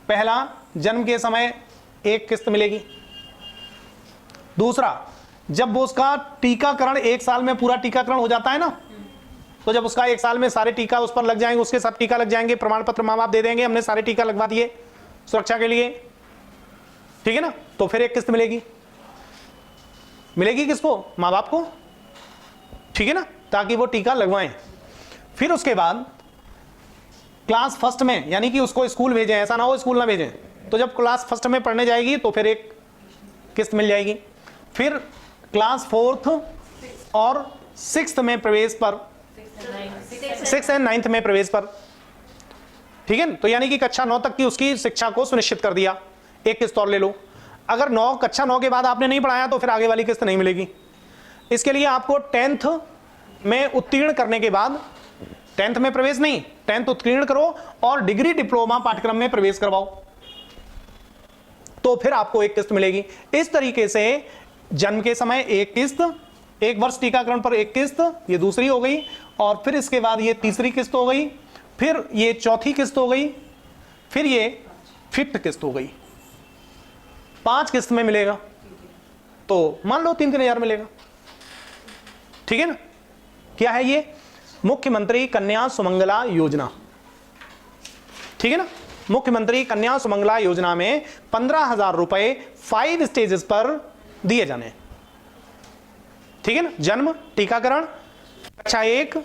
पहला, जन्म के समय एक किस्त मिलेगी। दूसरा, जब वो उसका टीकाकरण 1 साल में पूरा टीकाकरण हो जाता है ना, तो जब उसका 1 साल में सारे टीका उस पर लग जाएंगे, उसके सब टीका लग जाएंगे, प्रमाण पत्र माँ बाप दे देंगे, हमने सारे टीका लगवा दिए सुरक्षा के लिए, ठीक है ना, तो फिर एक किस्त मिलेगी। मिलेगी किसको? माँ बाप को, ठीक है ना, ताकि वो टीका लगवाएं। फिर उसके बाद क्लास फर्स्ट में, यानी कि उसको स्कूल भेजें, ऐसा ना हो स्कूल ना भेजें, तो जब क्लास फर्स्ट में पढ़ने जाएगी तो फिर एक किस्त मिल जाएगी। फिर क्लास 4th और 6th में प्रवेश पर, 6th और 9th में प्रवेश पर, ठीक है, तो यानी कि कक्षा 9 तक की उसकी शिक्षा को सुनिश्चित कर दिया, एक किस्त और ले लो। अगर कक्षा 9 के बाद आपने नहीं पढ़ाया तो फिर आगे वाली किस्त नहीं मिलेगी। इसके लिए आपको 10th में उत्तीर्ण करने के बाद, 10th में प्रवेश नहीं, 10th उत्तीर्ण करो और डिग्री डिप्लोमा पाठ्यक्रम में प्रवेश करवाओ, तो फिर आपको एक किस्त मिलेगी। इस तरीके से जन्म के समय एक किस्त, 1 वर्ष टीकाकरण पर एक किस्त, ये दूसरी हो गई, और फिर इसके बाद ये तीसरी किस्त हो गई, फिर ये चौथी किस्त हो गई, फिर ये 5th किस्त हो गई। 5 किस्त में मिलेगा, तो मान लो 3-3 हजार मिलेगा, ठीक है ना। क्या है ये? मुख्यमंत्री कन्या सुमंगला योजना, ठीक है ना। मुख्यमंत्री कन्या सुमंगला योजना में 15,000 रुपए 5 स्टेजेस पर दिए जाने। ठीक है ना, जन्म, टीकाकरण, कक्षा 1,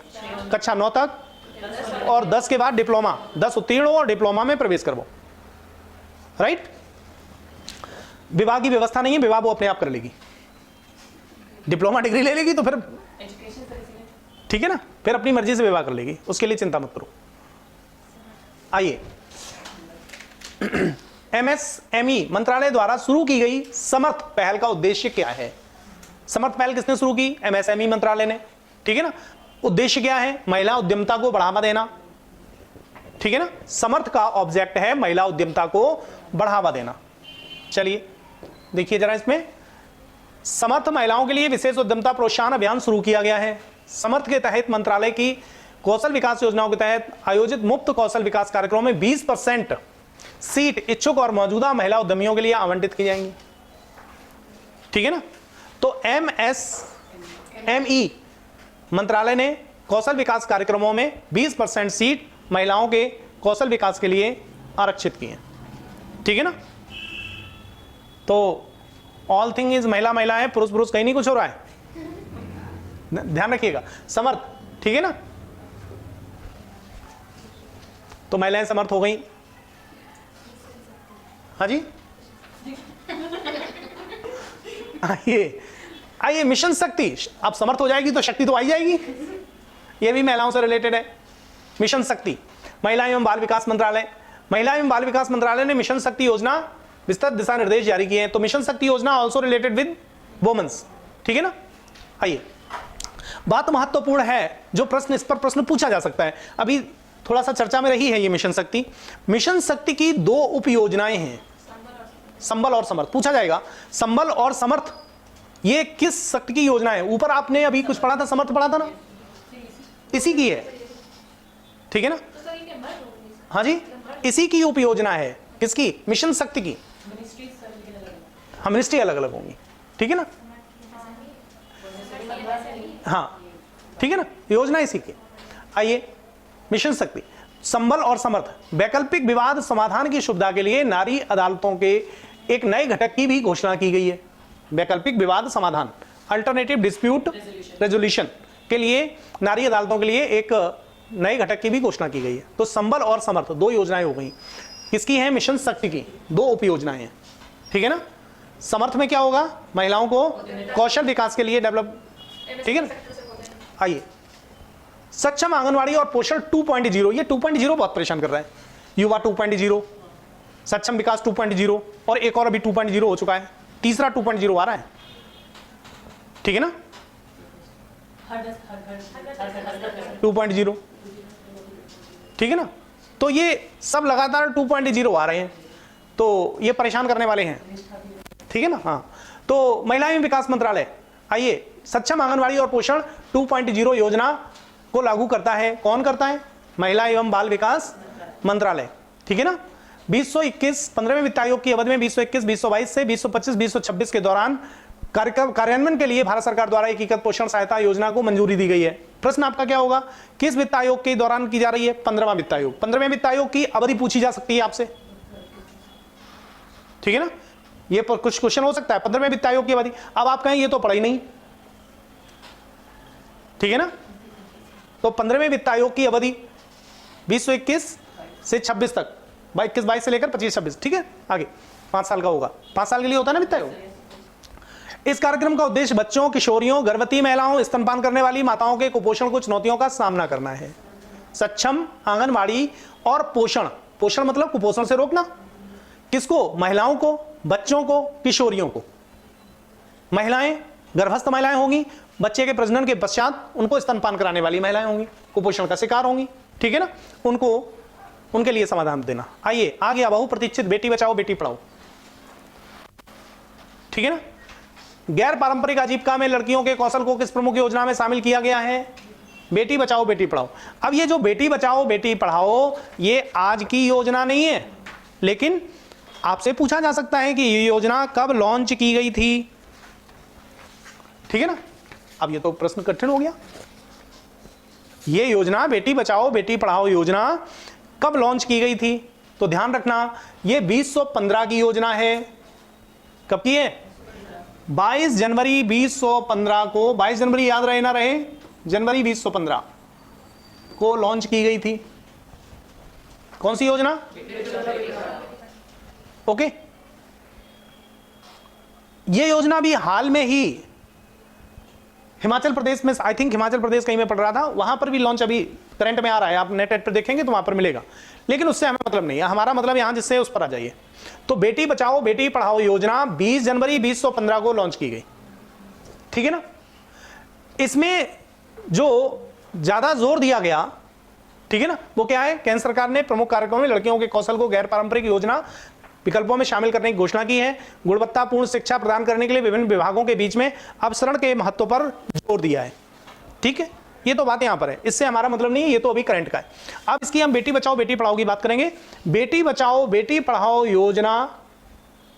कक्षा 9 तक और 10 के बाद डिप्लोमा, 10 उत्तीर्ण हो और डिप्लोमा में प्रवेश करवाओ। राइट, विवाह की व्यवस्था नहीं है, विवाह वो अपने आप कर लेगी। डिप्लोमा डिग्री ले लेगी तो फिर ठीक है ना, फिर अपनी मर्जी से विवाह कर लेगी, उसके लिए चिंता मत करो। आइए, एमएसएमई मंत्रालय द्वारा शुरू की गई समर्थ पहल का उद्देश्य क्या है? समर्थ पहल किसने शुरू की? एमएसएमई मंत्रालय ने। ठीक है ना, उद्देश्य क्या है? महिला उद्यमिता को बढ़ावा देना। ठीक है ना, समर्थ का ऑब्जेक्ट है महिला उद्यमिता को बढ़ावा देना। चलिए देखिए जरा, इसमें समर्थ महिलाओं के लिए विशेष उद्यमिता प्रोत्साहन अभियान शुरू किया गया है। समर्थ के तहत मंत्रालय की कौशल विकास योजनाओं के तहत आयोजित मुफ्त कौशल विकास कार्यक्रमों में 20% सीट इच्छुक और मौजूदा महिला उद्यमियों के लिए आवंटित की जाएंगी। ठीक है ना, तो एमएसएमई मंत्रालय ने कौशल विकास कार्यक्रमों में 20% सीट महिलाओं के कौशल विकास के लिए आरक्षित की हैं। ठीक है ना, तो ऑल थिंग इज महिला महिला है, पुरुष पुरुष कहीं नहीं कुछ हो रहा है, ध्यान रखिएगा। समर्थ, ठीक है ना, तो महिलाएं समर्थ हो गई। हाँ जी, आइए आइए, मिशन शक्ति, अब समर्थ हो जाएगी तो शक्ति तो आई जाएगी, ये भी महिलाओं से रिलेटेड है। मिशन शक्ति, महिला एवं बाल विकास मंत्रालय, महिला एवं बाल विकास मंत्रालय ने मिशन शक्ति योजना विस्तृत दिशा निर्देश जारी किए हैं। तो मिशन शक्ति योजना ऑल्सो रिलेटेड विद वुमेन्स। ठीक है ना, आइए, बात महत्वपूर्ण है, जो प्रश्न इस पर प्रश्न पूछा जा सकता है, अभी थोड़ा सा चर्चा में रही है ये मिशन शक्ति। मिशन शक्ति की 2 उप योजनाएं हैं, संबल और समर्थ। पूछा जाएगा संबल और समर्थ ये किस शक्ति की योजना है? ऊपर आपने अभी कुछ पढ़ा था, समर्थ पढ़ा था ना, इसी की है। ठीक है ना, हाँ जी, इसी की उप योजना है। किसकी? मिशन शक्ति की। हाँ, मिनिस्ट्री अलग अलग होंगी। ठीक है ना, हाँ ठीक है ना, योजना इसी की। आइए, मिशन शक्ति, संबल और समर्थ, वैकल्पिक विवाद समाधान की सुविधा के लिए नारी अदालतों के एक नए घटक की भी घोषणा की गई है। वैकल्पिक विवाद समाधान, अल्टरनेटिव डिस्प्यूट रेजोल्यूशन के लिए नारी अदालतों के लिए एक नए घटक की भी घोषणा की गई है। तो संबल और समर्थ 2 योजनाएं हो गई। किसकी है? मिशन शक्ति की 2 उप योजनाएं हैं। ठीक है ना, समर्थ में क्या होगा? महिलाओं को कौशल विकास के लिए डेवलप। ठीक है ना, आइए, सक्षम आंगनवाड़ी और पोषण 2.0, ये 2.0 बहुत परेशान कर रहा है। युवा 2.0, सक्षम विकास 2.0 और एक और अभी 2.0 हो चुका है, तीसरा 2.0 आ रहा है। ठीक है ना, 2.0। ठीक है ना, तो ये सब लगातार 2.0 आ रहे हैं, तो ये परेशान करने वाले हैं। ठीक है ना, हाँ, तो महिला एवं विकास मंत्रालय, आइए, सक्षम आंगनवाड़ी और पोषण 2.0 योजना को लागू करता है। कौन करता है? महिला एवं बाल विकास मंत्रालय। ठीक है ना, 2021 15वें वित्त आयोग की अवधि में 2021, 2022 से 2025, 2026 के दौरान कार्यान्वयन के लिए भारत सरकार द्वारा एकीकृत पोषण सहायता योजना को मंजूरी दी गई है। प्रश्न आपका क्या होगा? किस वित्त आयोग के दौरान की जा रही है? 15वां वित्त आयोग। 15वें वित्त आयोग की अवधि पूछी जा सकती है आपसे। ठीक है ना, ये पर कुछ क्वेश्चन हो सकता है, 15वें वित्त आयोग की अवधि। अब आप कहें ये तो पढ़ा ही नहीं। ठीक है ना, तो 15वें वित्त आयोग की अवधि 2021 से 26 तक, 21-22 से लेकर 25-26। ठीक है, आगे 5 साल का होगा, 5 साल के लिए होता है ना वित्त आयोग। इस कार्यक्रम का उद्देश्य बच्चों, किशोरियों, गर्भवती महिलाओं, स्तनपान करने वाली माताओं के कुपोषण को चुनौतियों का सामना करना है। सक्षम आंगनवाड़ी और पोषण, पोषण मतलब कुपोषण से रोकना। किसको? महिलाओं को, बच्चों को, किशोरियों को। महिलाएं, गर्भस्थ महिलाएं होंगी, बच्चे के प्रजनन के पश्चात उनको स्तनपान कराने वाली महिलाएं होंगी, कुपोषण का शिकार होंगी। ठीक है ना, उनको, उनके लिए समाधान देना। आइए आगे, बहुप्रतीक्षित बेटी बचाओ बेटी पढ़ाओ। ठीक है ना, गैर पारंपरिक आजीविका में लड़कियों के कौशल को किस प्रमुख योजना में शामिल किया गया है? बेटी बचाओ बेटी पढ़ाओ। अब ये जो बेटी बचाओ बेटी पढ़ाओ, ये आज की योजना नहीं है, लेकिन आपसे पूछा जा सकता है कि ये योजना कब लॉन्च की गई थी। ठीक है ना, अब ये तो प्रश्न कठिन हो गया। ये योजना बेटी बचाओ बेटी पढ़ाओ योजना कब लॉन्च की गई थी? तो ध्यान रखना ये 2015 की योजना है। कब की है? 22 जनवरी 2015 को, 22 जनवरी याद रहे ना रहे, जनवरी 2015 को लॉन्च की गई थी। कौन सी योजना? ओके। ये योजना भी हाल में ही हिमाचल प्रदेश में, आई थिंक हिमाचल प्रदेश कहीं में पढ़ रहा था, वहां पर भी लॉन्च अभी करंट में आ रहा है। आप नेट पर देखेंगे तो वहां पर मिलेगा, लेकिन उससे हमें मतलब नहीं है। हमारा मतलब यहां जिससे है उस पर आ जाइए। तो बेटी बचाओ बेटी पढ़ाओ योजना 20 जनवरी 2015 को लॉन्च की गई, ठीक है ना। इसमें जो ज्यादा जोर दिया गया, ठीक है ना, वो क्या है? केंद्र सरकार ने प्रमुख कार्यक्रमों में लड़कियों के कौशल को गैर पारंपरिक योजना विकल्पों में शामिल करने की घोषणा की है। गुणवत्तापूर्ण शिक्षा प्रदान करने के लिए विभिन्न विभागों के बीच में अवसरण के महत्व पर जोर दिया है, ठीक है। ये तो बात यहां पर है, इससे हमारा मतलब नहीं है, ये तो अभी करंट का है। अब इसकी हम बेटी बचाओ बेटी पढ़ाओ की बात करेंगे। बेटी बचाओ बेटी पढ़ाओ योजना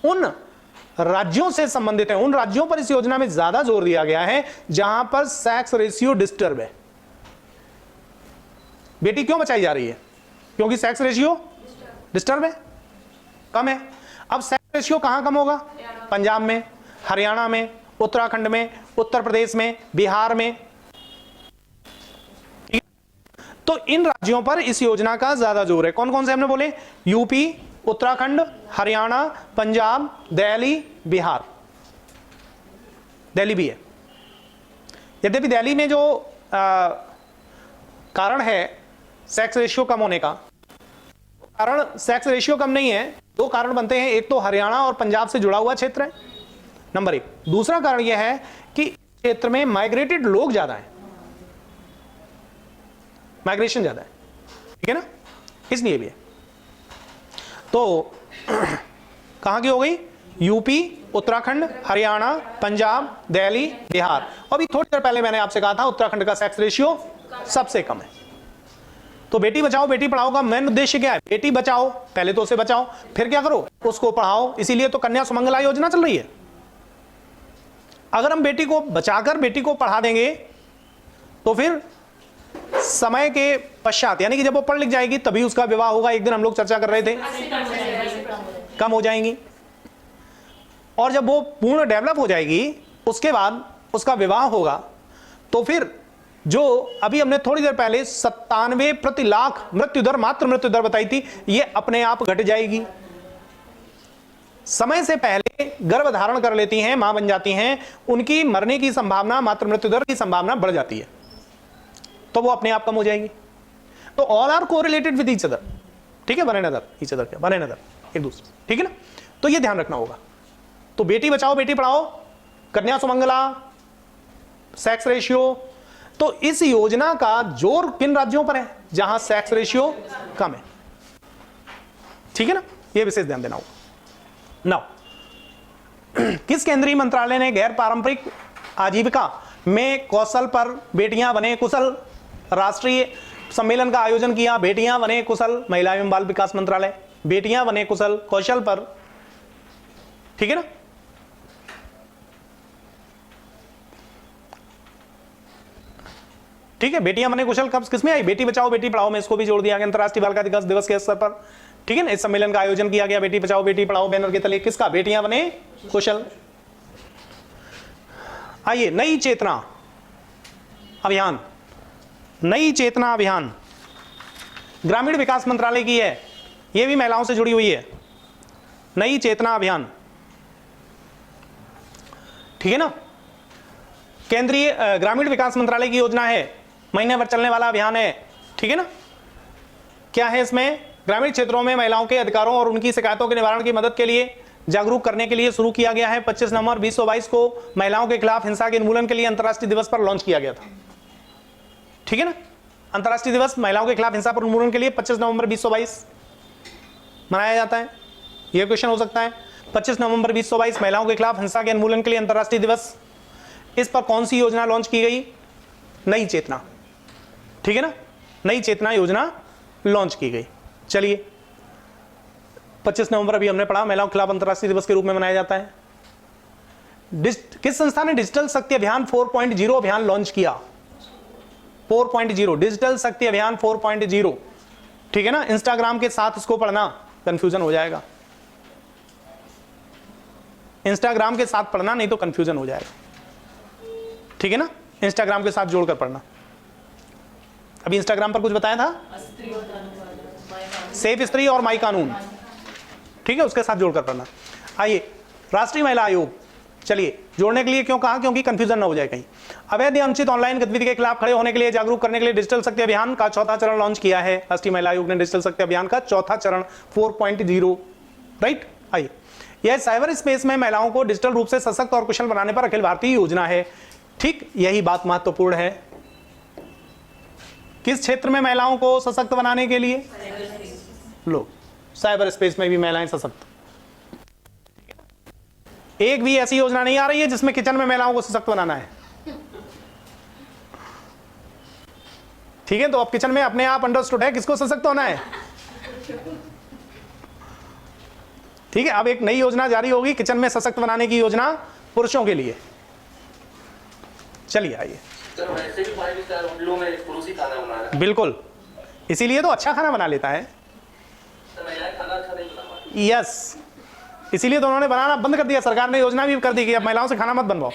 उन राज्यों से संबंधित है, उन राज्यों पर इस योजना में ज्यादा जोर दिया गया है जहां पर सेक्स रेशियो डिस्टर्ब है। बेटी क्यों बचाई जा रही है? क्योंकि सेक्स रेशियो डिस्टर्ब है, कम है। अब सेक्स रेशियो कहां कम होगा? पंजाब में, हरियाणा में, उत्तराखंड में, उत्तर प्रदेश में, बिहार में। तो इन राज्यों पर इस योजना का ज्यादा जोर है। कौन कौन से हमने बोले? यूपी, उत्तराखंड, हरियाणा, पंजाब, दिल्ली, बिहार। दिल्ली भी है। यद्यपि दिल्ली में जो कारण है सेक्स रेशियो कम होने का, कारण सेक्स रेशियो कम नहीं है, दो कारण बनते हैं। एक तो हरियाणा और पंजाब से जुड़ा हुआ क्षेत्र है, नंबर एक। दूसरा कारण यह है कि क्षेत्र में माइग्रेटेड लोग ज्यादा हैं, माइग्रेशन ज्यादा है, ठीक है ना, इसलिए भी है। तो कहां की हो गई? यूपी, उत्तराखंड, हरियाणा, पंजाब, दिल्ली, बिहार। अभी थोड़ी देर पहले मैंने आपसे कहा था उत्तराखंड का सेक्स रेशियो सबसे कम है। तो बेटी बचाओ बेटी पढ़ाओ का मेन उद्देश्य क्या है? बेटी बचाओ, पहले तो उसे बचाओ, फिर क्या करो? उसको पढ़ाओ। इसीलिए तो कन्या सुमंगला योजना चल रही है। अगर हम बेटी को बचाकर बेटी को पढ़ा देंगे तो फिर समय के पश्चात, यानी कि जब वो पढ़ लिख जाएगी तभी उसका विवाह होगा। एक दिन हम लोग चर्चा कर रहे थे, कम हो जाएंगी। और जब वो पूर्ण डेवलप हो जाएगी उसके बाद उसका विवाह होगा, तो फिर जो अभी हमने थोड़ी देर पहले 97 प्रति लाख मृत्यु दर, मात्र मृत्यु दर बताई थी, ये अपने आप घट जाएगी। समय से पहले गर्भ धारण कर लेती हैं, मां बन जाती हैं, उनकी मरने की संभावना, मात्र मृत्यु दर की संभावना बढ़ जाती है, तो वो अपने आप कम हो जाएगी। तो all are correlated with each other, ठीक है, वन अनदर, ईच अदर क्या, वन अनदर, एक दूसरे, ठीक है ना। तो ये ध्यान रखना होगा। तो बेटी बचाओ बेटी पढ़ाओ, कन्या सुमंगला, सेक्स रेशियो। तो इस योजना का जोर किन राज्यों पर है? जहां सेक्स रेशियो कम है, ठीक है ना, यह विशेष ध्यान देना होगा। नाउ किस केंद्रीय मंत्रालय ने गैर पारंपरिक आजीविका में कौशल पर बेटियां बने कुशल राष्ट्रीय सम्मेलन का आयोजन किया? बेटियां बने कुशल, महिला एवं बाल विकास मंत्रालय, बेटियां बने कुशल कौशल पर, ठीक है ना। ठीक है, बेटियां बने कुशल कब किसमें आई? बेटी बचाओ बेटी पढ़ाओ में इसको भी जोड़ दिया गया अंतर्राष्ट्रीय बालिका दिवस के अवसर पर, ठीक है ना। इस सम्मेलन का आयोजन किया गया बेटी बचाओ बेटी पढ़ाओ बैनर के तले, किसका? बेटियां बने कुशल। आइए, नई चेतना अभियान, नई चेतना अभियान ग्रामीण विकास मंत्रालय की है, यह भी महिलाओं से जुड़ी हुई है। नई चेतना अभियान, ठीक है ना, केंद्रीय ग्रामीण विकास मंत्रालय की योजना है, महीने भर चलने वाला अभियान है, ठीक है ना। क्या है इसमें? ग्रामीण क्षेत्रों में महिलाओं के अधिकारों और उनकी शिकायतों के निवारण की मदद के लिए जागरूक करने के लिए शुरू किया गया है। 25 नवंबर 2022 को महिलाओं के खिलाफ हिंसा के उन्मूलन के लिए अंतर्राष्ट्रीय दिवस पर लॉन्च किया गया था, ठीक है ना। अंतर्राष्ट्रीय दिवस महिलाओं के खिलाफ हिंसा पर उन्मूलन के लिए 25 नवंबर 2022 मनाया जाता है। यह क्वेश्चन हो सकता है, 25 नवंबर 2022 महिलाओं के खिलाफ हिंसा के उन्मूलन के लिए अंतर्राष्ट्रीय दिवस, इस पर कौन सी योजना लॉन्च की गई? नई चेतना, ठीक है ना, नई चेतना योजना लॉन्च की गई। चलिए, 25 नवंबर अभी हमने पढ़ा, महिलाओं के खिलाफ अंतर्राष्ट्रीय दिवस के रूप में मनाया जाता है। किस संस्था ने डिजिटल शक्ति अभियान 4.0 अभियान लॉन्च किया? 4.0 डिजिटल शक्ति अभियान 4.0, ठीक है ना। इंस्टाग्राम के साथ इसको पढ़ना, कंफ्यूजन हो जाएगा। इंस्टाग्राम के साथ पढ़ना, नहीं तो कंफ्यूजन हो जाएगा, ठीक है ना। इंस्टाग्राम के साथ जोड़कर पढ़ना। अभी इंस्टाग्राम पर कुछ बताया था, स्त्री और कानून, सेफ स्त्री और माई कानून, ठीक है, उसके साथ जोड़कर पढ़ना। आइए, राष्ट्रीय महिला आयोग, चलिए जोड़ने के लिए क्यों कहा, क्योंकि कंफ्यूजन ना हो जाए कहीं। अवैध या अनुचित ऑनलाइन गतिविधि के खिलाफ खड़े होने के लिए जागरूक करने के लिए डिजिटल शक्ति अभियान का चौथा चरण लॉन्च किया है। राष्ट्रीय महिला आयोग ने डिजिटल शक्ति अभियान का चौथा चरण 4.0, राइट। आइए, यह साइबर स्पेस में महिलाओं को डिजिटल रूप से सशक्त और कुशल बनाने पर अखिल भारतीय योजना है। ठीक, यही बात महत्वपूर्ण है। किस क्षेत्र में महिलाओं को सशक्त बनाने के लिए? लो, साइबर स्पेस में भी महिलाएं सशक्त। एक भी ऐसी योजना नहीं आ रही है जिसमें किचन में महिलाओं को सशक्त बनाना है, ठीक है। तो अब किचन में अपने आप अंडरस्टूड है किसको सशक्त होना है, ठीक है। अब एक नई योजना जारी होगी किचन में सशक्त बनाने की योजना पुरुषों के लिए। चलिए आइए। सर वैसे भी 5 स्टार होटलों में पुरुष ही खाना बना रहा है। बिल्कुल, इसीलिए तो अच्छा खाना बना लेता है। सर महिलाएं खाना अच्छा नहीं बना पाती। यस, इसीलिए तो उन्होंने बनाना बंद कर दिया, सरकार ने योजना भी कर दी कि अब महिलाओं से खाना मत बनवाओ,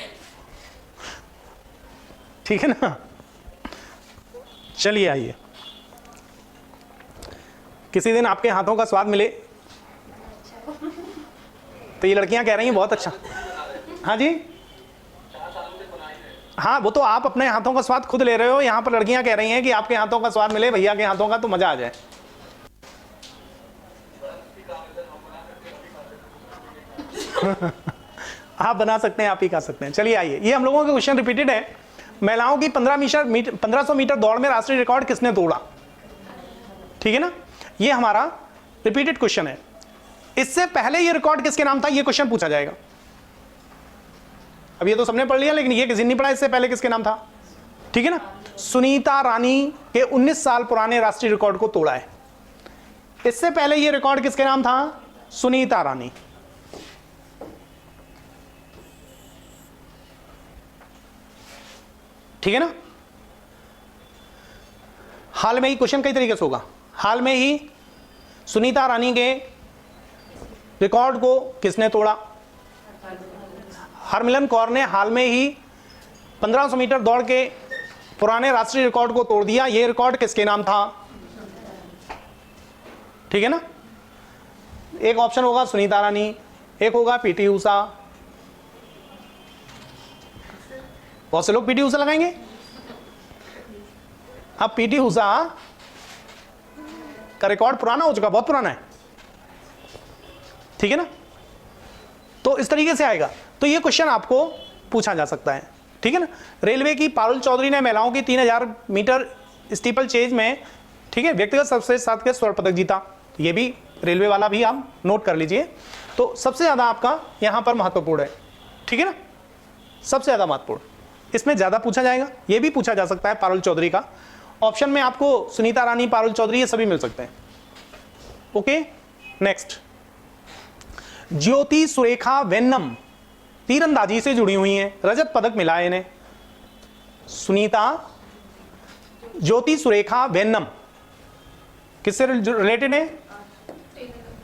ठीक है ना। चलिए आइए, किसी दिन आपके हाथों का स्वाद मिले तो ये लड़कियां कह रही हैं बहुत अच्छा। हाँ जी, हाँ, वो तो आप अपने हाथों का स्वाद खुद ले रहे हो, यहां पर लड़कियां कह रही हैं कि आपके हाथों का स्वाद मिले, भैया के हाथों का, तो मजा आ जाए। आप बना सकते हैं, आप ही खा सकते हैं। चलिए आइए, ये हम लोगों के क्वेश्चन रिपीटेड है। महिलाओं की 1500 मीटर दौड़ में राष्ट्रीय रिकॉर्ड किसने तोड़ा, ठीक है ना। ये हमारा रिपीटेड क्वेश्चन है। इससे पहले ये रिकॉर्ड किसके नाम था, ये क्वेश्चन पूछा जाएगा। अब ये तो सबने पढ़ लिया, लेकिन ये किसी ने पढ़ा इससे पहले किसके नाम था, ठीक है ना। सुनीता रानी के 19 साल पुराने राष्ट्रीय रिकॉर्ड को तोड़ा है। इससे पहले ये रिकॉर्ड किसके नाम था, सुनीता रानी। ठीक है ना। हाल में ही क्वेश्चन कई तरीके से होगा। हाल में ही सुनीता रानी के रिकॉर्ड को किसने तोड़ा? हरमिलन कौर ने हाल में ही 1500 मीटर दौड़ के पुराने राष्ट्रीय रिकॉर्ड को तोड़ दिया। यह रिकॉर्ड किसके नाम था? ठीक है ना। एक ऑप्शन होगा सुनीता रानी, एक होगा पीटी ऊषा। बहुत से लोग पीटी ऊषा लगाएंगे। अब पीटी ऊषा का रिकॉर्ड पुराना हो चुका, बहुत पुराना है, ठीक है ना। तो इस तरीके से आएगा। तो ये क्वेश्चन आपको पूछा जा सकता है, ठीक है ना। रेलवे की पारुल चौधरी ने महिलाओं की 3000 मीटर स्टीपल चेज में, ठीक है, व्यक्तिगत सर्वश्रेष्ठ साथ के स्वर्ण पदक जीता। ये भी रेलवे वाला भी आप नोट कर लीजिए। तो सबसे ज्यादा आपका यहां पर महत्वपूर्ण है, ठीक है ना, सबसे ज्यादा महत्वपूर्ण। इसमें ज्यादा पूछा जाएगा, ये भी पूछा जा सकता है पारुल चौधरी का। ऑप्शन में आपको सुनीता रानी, पारुल चौधरी, ये सभी मिल सकते हैं। Okay, next. ज्योति सुरेखा वेन्नम तीरंदाजी से जुड़ी हुई हैं, रजत पदक मिला है इन्हें। सुनीता, ज्योति सुरेखा वेन्नम किससे रिलेटेड है?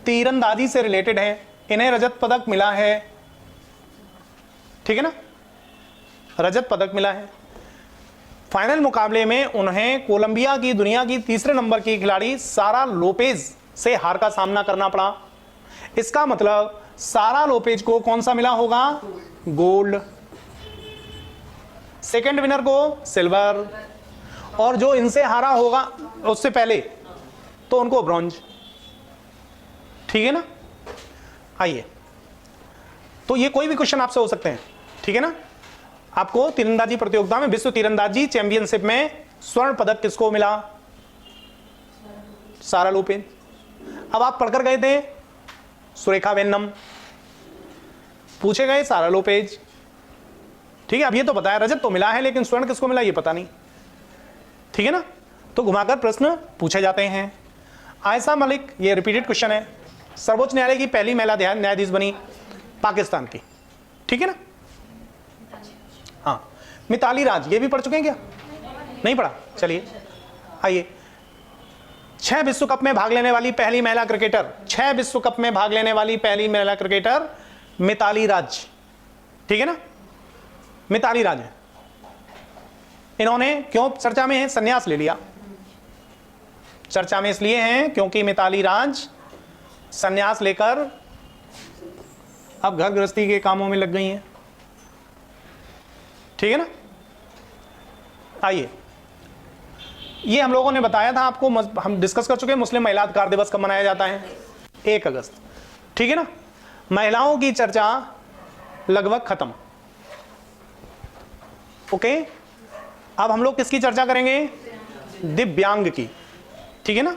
तीरंदाजी से रिलेटेड है। इन्हें रजत पदक मिला है, ठीक है ना, रजत पदक मिला है। फाइनल मुकाबले में उन्हें कोलंबिया की दुनिया की तीसरे नंबर की खिलाड़ी सारा लोपेज से हार का सामना करना पड़ा। इसका मतलब सारा लोपेज को कौन सा मिला होगा? गोल्ड। सेकंड विनर को सिल्वर, और जो इनसे हारा होगा उससे पहले तो उनको ब्रॉन्ज, ठीक है ना। आइए, तो ये कोई भी क्वेश्चन आपसे हो सकते हैं, ठीक है ना। आपको तीरंदाजी प्रतियोगिता में, विश्व तीरंदाजी चैंपियनशिप में स्वर्ण पदक किसको मिला? सारा लोपेज। अब आप पढ़कर गए थे सुरेखा वेन्नम, पूछे गए सारा लोपेज, ठीक है। अब ये तो बताया रजत तो मिला है, लेकिन स्वर्ण किसको मिला ये पता नहीं, ठीक है ना। तो घुमाकर प्रश्न पूछे जाते हैं। आयशा मलिक, ये रिपीटेड क्वेश्चन है, सर्वोच्च न्यायालय की पहली महिला न्यायाधीश बनी, पाकिस्तान की, ठीक है ना। हाँ, मिताली राज, ये भी पढ़ चुके हैं क्या? नहीं पढ़ा। चलिए आइए, 6 विश्व कप में भाग लेने वाली पहली महिला क्रिकेटर, 6 विश्व कप में भाग लेने वाली पहली महिला क्रिकेटर मिताली राज, ठीक है ना, मिताली राज है। इन्होंने क्यों चर्चा में है, संन्यास ले लिया। चर्चा में इसलिए हैं क्योंकि मिताली राज संन्यास लेकर अब घर गृहस्थी के कामों में लग गई हैं, ठीक है ना। आइए, ये हम लोगों ने बताया था आपको, हम डिस्कस कर चुके हैं। मुस्लिम महिला अधिकार दिवस कब मनाया जाता है? 1 अगस्त, ठीक है ना। महिलाओं की चर्चा लगभग खत्म। ओके, अब हम लोग किसकी चर्चा करेंगे? दिव्यांग की, ठीक है ना।